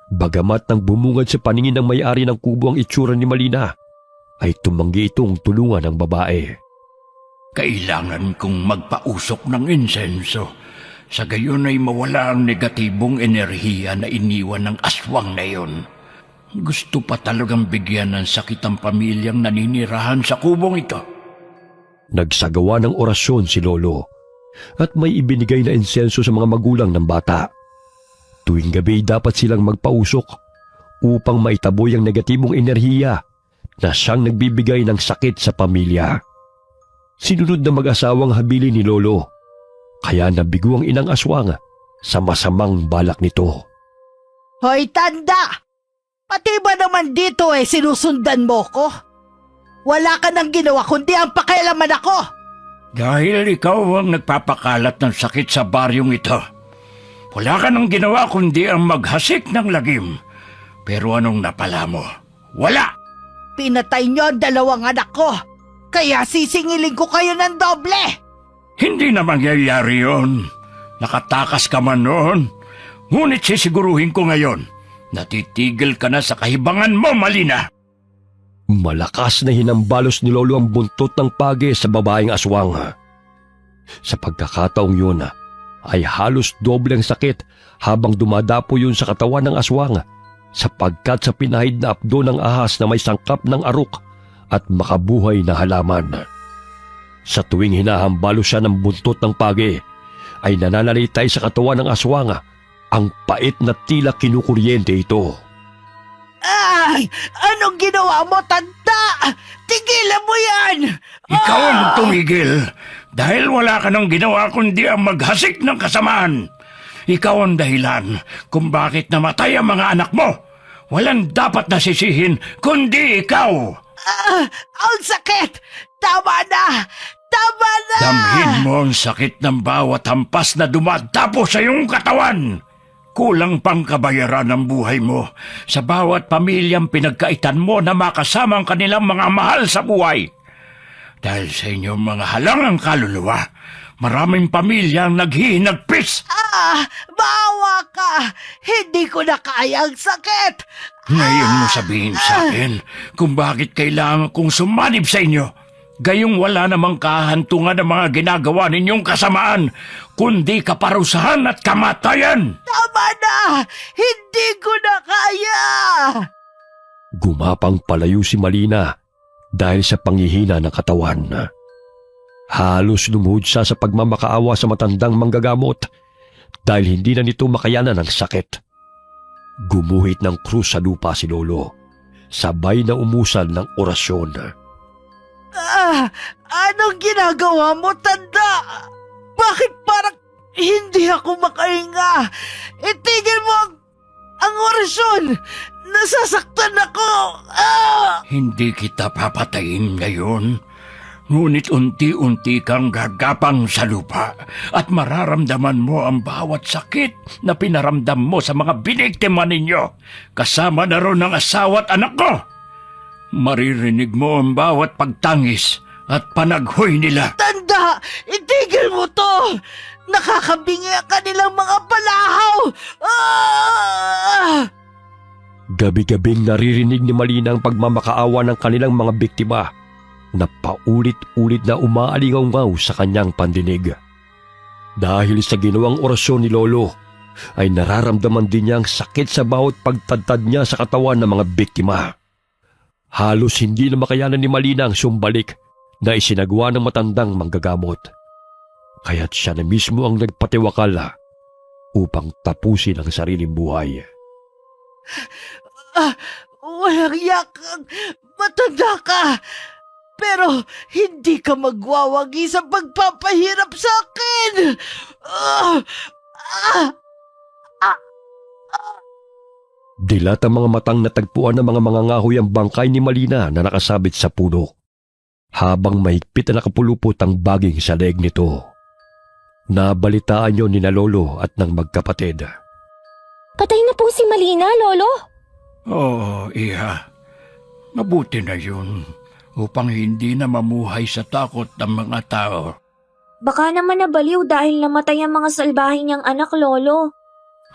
Bagamat nang bumungad sa paningin ng may-ari ng kubo ang itsura ni Malina, ay tumanggi itong tulungan ng babae. Kailangan kong magpausok ng insenso. Sa gayon ay mawala ang negatibong enerhiya na iniwan ng aswang na iyon. Gusto pa talagang bigyan ng sakit ang pamilyang naninirahan sa kubong ito. Nagsagawa ng orasyon si Lolo at may ibinigay na insenso sa mga magulang ng bata. Tuwing gabi dapat silang magpausok upang maitaboy ang negatibong enerhiya na siyang nagbibigay ng sakit sa pamilya. Sinunod na mag-asawang habili ni Lolo, kaya nabigo ang inang aswang sa masamang balak nito. Hoy, tanda! Pati ba naman dito sinusundan mo ko? Wala ka nang ginawa kundi ang pakialaman ako! Dahil ikaw ang nagpapakalat ng sakit sa baryong ito. Wala ka nang ginawa kundi ang maghasik ng lagim. Pero anong napala mo? Wala! Pinatay niyo ang dalawang anak ko, kaya sisingilin ko kayo ng doble! Hindi na mangyayari yun. Nakatakas ka man noon. Ngunit sisiguruhin ko ngayon, natitigil ka na sa kahibangan mo, Malina. Malakas na hinambalos ni Lolo ang buntot ng pagi sa babaeng aswang. Sa pagkakataong yun, ay halos doble ang sakit habang dumadapo yun sa katawan ng aswang, sapagkat sa pinahid na apdo ng ahas na may sangkap ng arok at makabuhay na halaman. Sa tuwing hinahambalo siya ng buntot ng pagi, ay nananalitay sa katawan ng aswang ang pait na tila kinukuryente ito. Ay! Anong ginawa mo, tanda? Tigilan mo yan! Ikaw ang tumigil dahil wala ka nang ginawa kundi ang maghasik ng kasamaan. Ikaw ang dahilan kung bakit namatay ang mga anak mo. Walang dapat na sisihin kundi ikaw. Ang sakit! Tama na! Tama na! Damhin mo ang sakit ng bawat hampas na dumadapo sa iyong katawan. Kulang pang kabayaran ng buhay mo sa bawat pamilyang pinagkaitan mo na makasama ang kanilang mga mahal sa buhay. Dahil sa inyong mga halangang kaluluwa, maraming pamilyang naghihinagpis. Bawa ka! Hindi ko na kaya ang sakit! Ngayon mo sabihin sa akin kung bakit kailangan kong sumanib sa inyo. Gayong wala namang kahantungan ng mga ginagawa ninyong kasamaan, kundi kaparusahan at kamatayan. Tama na! Hindi ko na kaya! Gumapang palayo si Malina dahil sa panghihina ng katawan. Halos lumuhod siya sa pagmamakaawa sa matandang manggagamot dahil hindi na nito makayanan ang sakit. Gumuhit ng krus sa lupa si Lolo, sabay na umusal ng orasyon. Anong ginagawa mo, tanda? Bakit parang hindi ako makahinga? Itigil mo ang orasyon! Nasasaktan ako! Hindi kita papatayin ngayon. Ngunit unti-unti kang gagapang sa lupa at mararamdaman mo ang bawat sakit na pinaramdam mo sa mga biniktima ninyo. Kasama na ron ang asawa at anak ko. Maririnig mo ang bawat pagtangis at panaghoy nila. Tanda! Itigil mo to! Nakakabingi ang kanilang mga palahaw! Gabi-gabing naririnig ni Malina ang pagmamakaawa ng kanilang mga biktima na paulit-ulit na umaalingaw sa kanyang pandinig. Dahil sa ginawang orasyon ni Lolo, ay nararamdaman din niya ang sakit sa bawat pagtadtad niya sa katawan ng mga biktima. Halos hindi na makayanan ni Malina ang sumbalik na isinagawa ng matandang manggagamot. Kaya't siya na mismo ang nagpatiwakala upang tapusin ang sariling buhay. Walang yakang matanda ka! Pero hindi ka magwawagi sa pagpapahirap sa akin! Dilat ang mga matang natagpuan ng mga mangangahoy ang bangkay ni Malina na nakasabit sa puno, habang mahigpit na nakapulupot ang baging sa leeg nito. Nabalitaan yon ni na Lolo at ng magkapatid. Patay na po si Malina, Lolo. Oo, Iha. Mabuti na yun upang hindi na mamuhay sa takot ng mga tao. Baka naman nabaliw dahil namatay ang mga salbahe niyang anak, Lolo.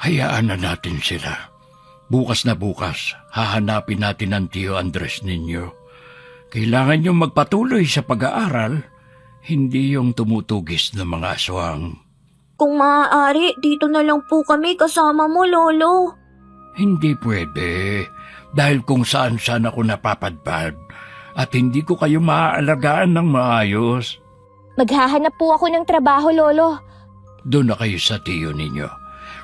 Hayaan na natin sila. Bukas na bukas, hahanapin natin ang Tio Andres ninyo. Kailangan niyong magpatuloy sa pag-aaral, hindi yung tumutugis ng mga aswang. Kung maaari, dito na lang po kami kasama mo, Lolo. Hindi pwede, dahil kung saan-saan ako napapadpad at hindi ko kayo maaalagaan ng maayos. Maghahanap po ako ng trabaho, Lolo. Doon na kayo sa tiyo ninyo.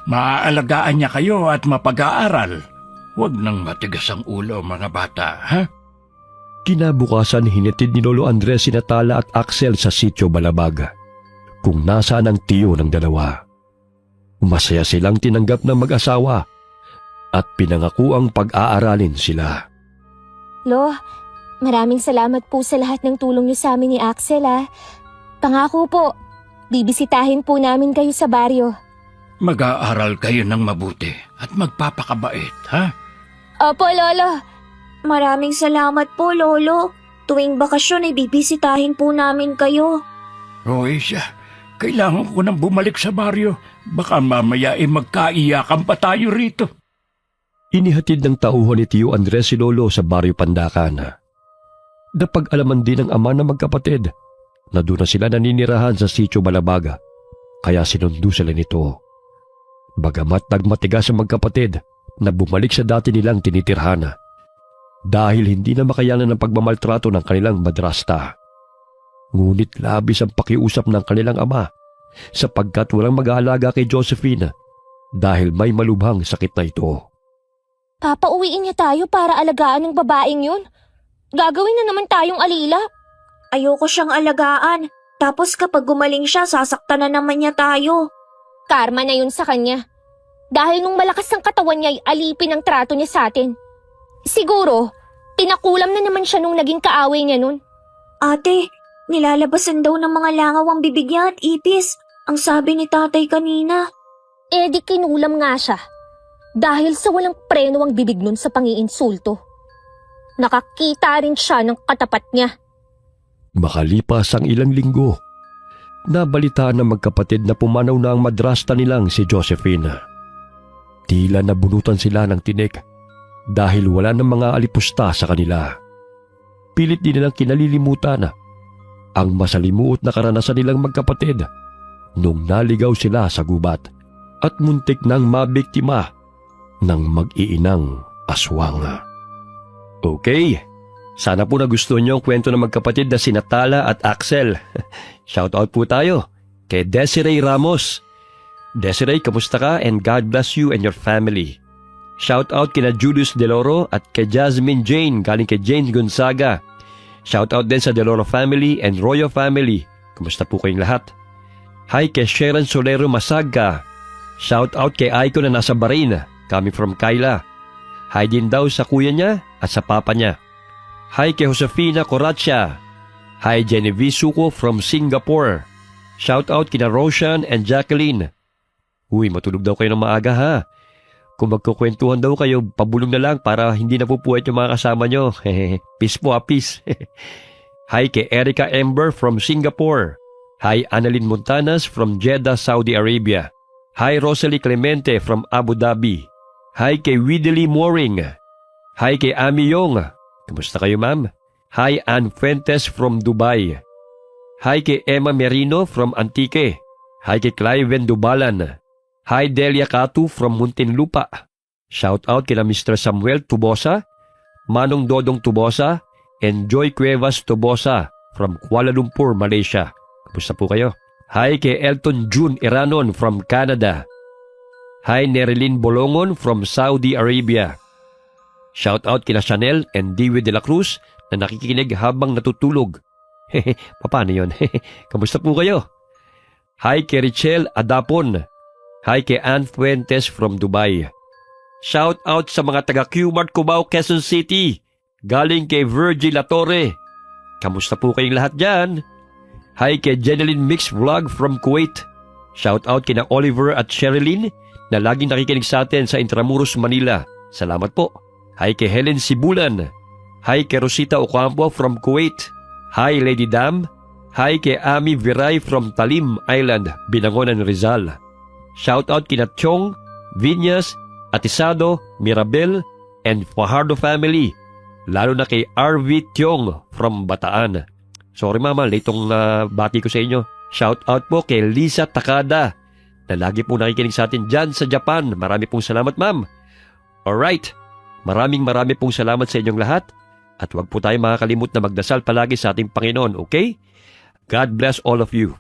Maaalagaan niya kayo at mapag-aaral. Huwag nang matigas ang ulo, mga bata, ha? Kinabukasan hinatid ni Lolo Andres sina Tala at Axel sa sitio Balabag, kung nasaan ang tiyo ng dalawa. Masaya silang tinanggap ng mag-asawa at pinangako ang pag-aaralin sila. Lo, maraming salamat po sa lahat ng tulong niyo sa amin ni Axel, ha. Pangako po, bibisitahin po namin kayo sa baryo. Mag-aaral kayo ng mabuti at magpapakabait, ha? Opo, Lolo. Maraming salamat po, Lolo. Tuwing bakasyon ay bibisitahin po namin kayo. Roysia, kailangan ko nang bumalik sa baryo. Baka mamaya ay magkaiyakan pa tayo rito. Inihatid ng tauhan ni Tio Andres si Lolo sa baryo Pandakan. Napag-alaman din ng ama na magkapatid na doon na sila naninirahan sa sitio Balabaga, kaya sinundo sila nito. Bagamat nagmatigas ang magkapatid na bumalik sa dati nilang tinitirhan, dahil hindi na makayanan ng pagmamaltrato ng kanilang madrasta. Ngunit labis ang pakiusap ng kanilang ama sapagkat walang mag-aalaga kay Josephine dahil may malubhang sakit na ito. Papauwiin niya tayo para alagaan ng babaeng yun. Gagawin na naman tayong alila. Ayoko siyang alagaan. Tapos kapag gumaling siya, sasaktan na naman niya tayo. Karma na yun sa kanya. Dahil nung malakas ang katawan niya ay alipin ang trato niya sa atin. Siguro, tinakulam na naman siya nung naging kaaway niya nun. Ate, nilalabasan daw ng mga langaw ang bibig niya at ipis. Ang sabi ni tatay kanina. Eh di kinulam nga siya. Dahil sa walang preno ang bibig nun sa pangiinsulto. Nakakita rin siya ng katapat niya. Makalipas ang ilang linggo, nabalitaan ng magkapatid na pumanaw na ang madrasta nilang si Josephine. Tila nabunutan sila ng tinik dahil wala ng mga alipusta sa kanila. Pilit din nilang kinalilimutan ang masalimuot na karanasan nilang magkapatid nung naligaw sila sa gubat at muntik nang mabiktima ng mag-iinang aswang. Okay, sana po nagustuhan niyo ang kwento ng magkapatid na sina Tala at Axel. Shoutout po tayo kay Desiree Ramos. Desiree, kamusta ka and God bless you and your family. Shoutout kina Julius Deloro at kay Jasmine Jane galing kay Jane Gonzaga. Shoutout din sa Deloro family and Royo family. Kamusta po kayong lahat? Hi kay Sharon Solero Masaga. Shoutout kay Aiko na nasa Bahrain, coming from Kaila. Hi din daw sa kuya niya at sa papa niya. Hi kay Josefina Coracha. Hi Genevieve Suko from Singapore. Shoutout kina Roshan and Jacqueline. Uy, matulog daw kayo ng maaga ha. Kung magkukwentuhan daw kayo, pabulong na lang para hindi napupuwet yung mga kasama nyo. Peace po peace. Hi kay Erica Ember from Singapore. Hi Annalyn Montanas from Jeddah, Saudi Arabia. Hi Rosalie Clemente from Abu Dhabi. Hi kay Widley Mooring. Hi kay Ami Yong. Kamusta kayo ma'am? Hi Ann Fuentes from Dubai. Hi kay Emma Merino from Antique. Hi kay Cliven Dubalan. Hi Delia Catu from Muntinlupa. Shout out kina Mr. Samuel Tubosa, Manong Dodong Tubosa, and Joy Cuevas Tubosa from Kuala Lumpur, Malaysia. Kamusta po kayo? Hi kay Elton June Iranon from Canada. Hi Nerilyn Bolongon from Saudi Arabia. Shout out kina Chanel and Dewey de la Cruz na nakikinig habang natutulog. Paano yun? Kamusta po kayo? Hi kay Richelle Adapon. Hi kay Ann Fuentes from Dubai. Shout out sa mga taga Q-Mart Cubao, Quezon City. Galing kay Virgil Latorre. Kamusta po kayong lahat dyan? Hi kay Jeneline Mix Vlog from Kuwait. Shout out kina Oliver at Sherilyn na laging nakikinig sa atin sa Intramuros, Manila. Salamat po. Hi kay Helen Sibulan. Hi kay Rosita Ocampo from Kuwait. Hi Lady Dam. Hi kay Ami Viray from Talim Island, Binangonan, Rizal. Shout out kina Chong, Vinyas, Atisado, Mirabel, and Fajardo family. Lalo na kay RV Tiong from Bataan. Sorry mama, litong bati ko sa inyo. Shout out po kay Lisa Takada na lagi po nakikinig sa atin dyan sa Japan. Marami pong salamat ma'am. Alright, maraming pong salamat sa inyong lahat. At huwag po tayo makakalimut na magdasal palagi sa ating Panginoon, okay? God bless all of you.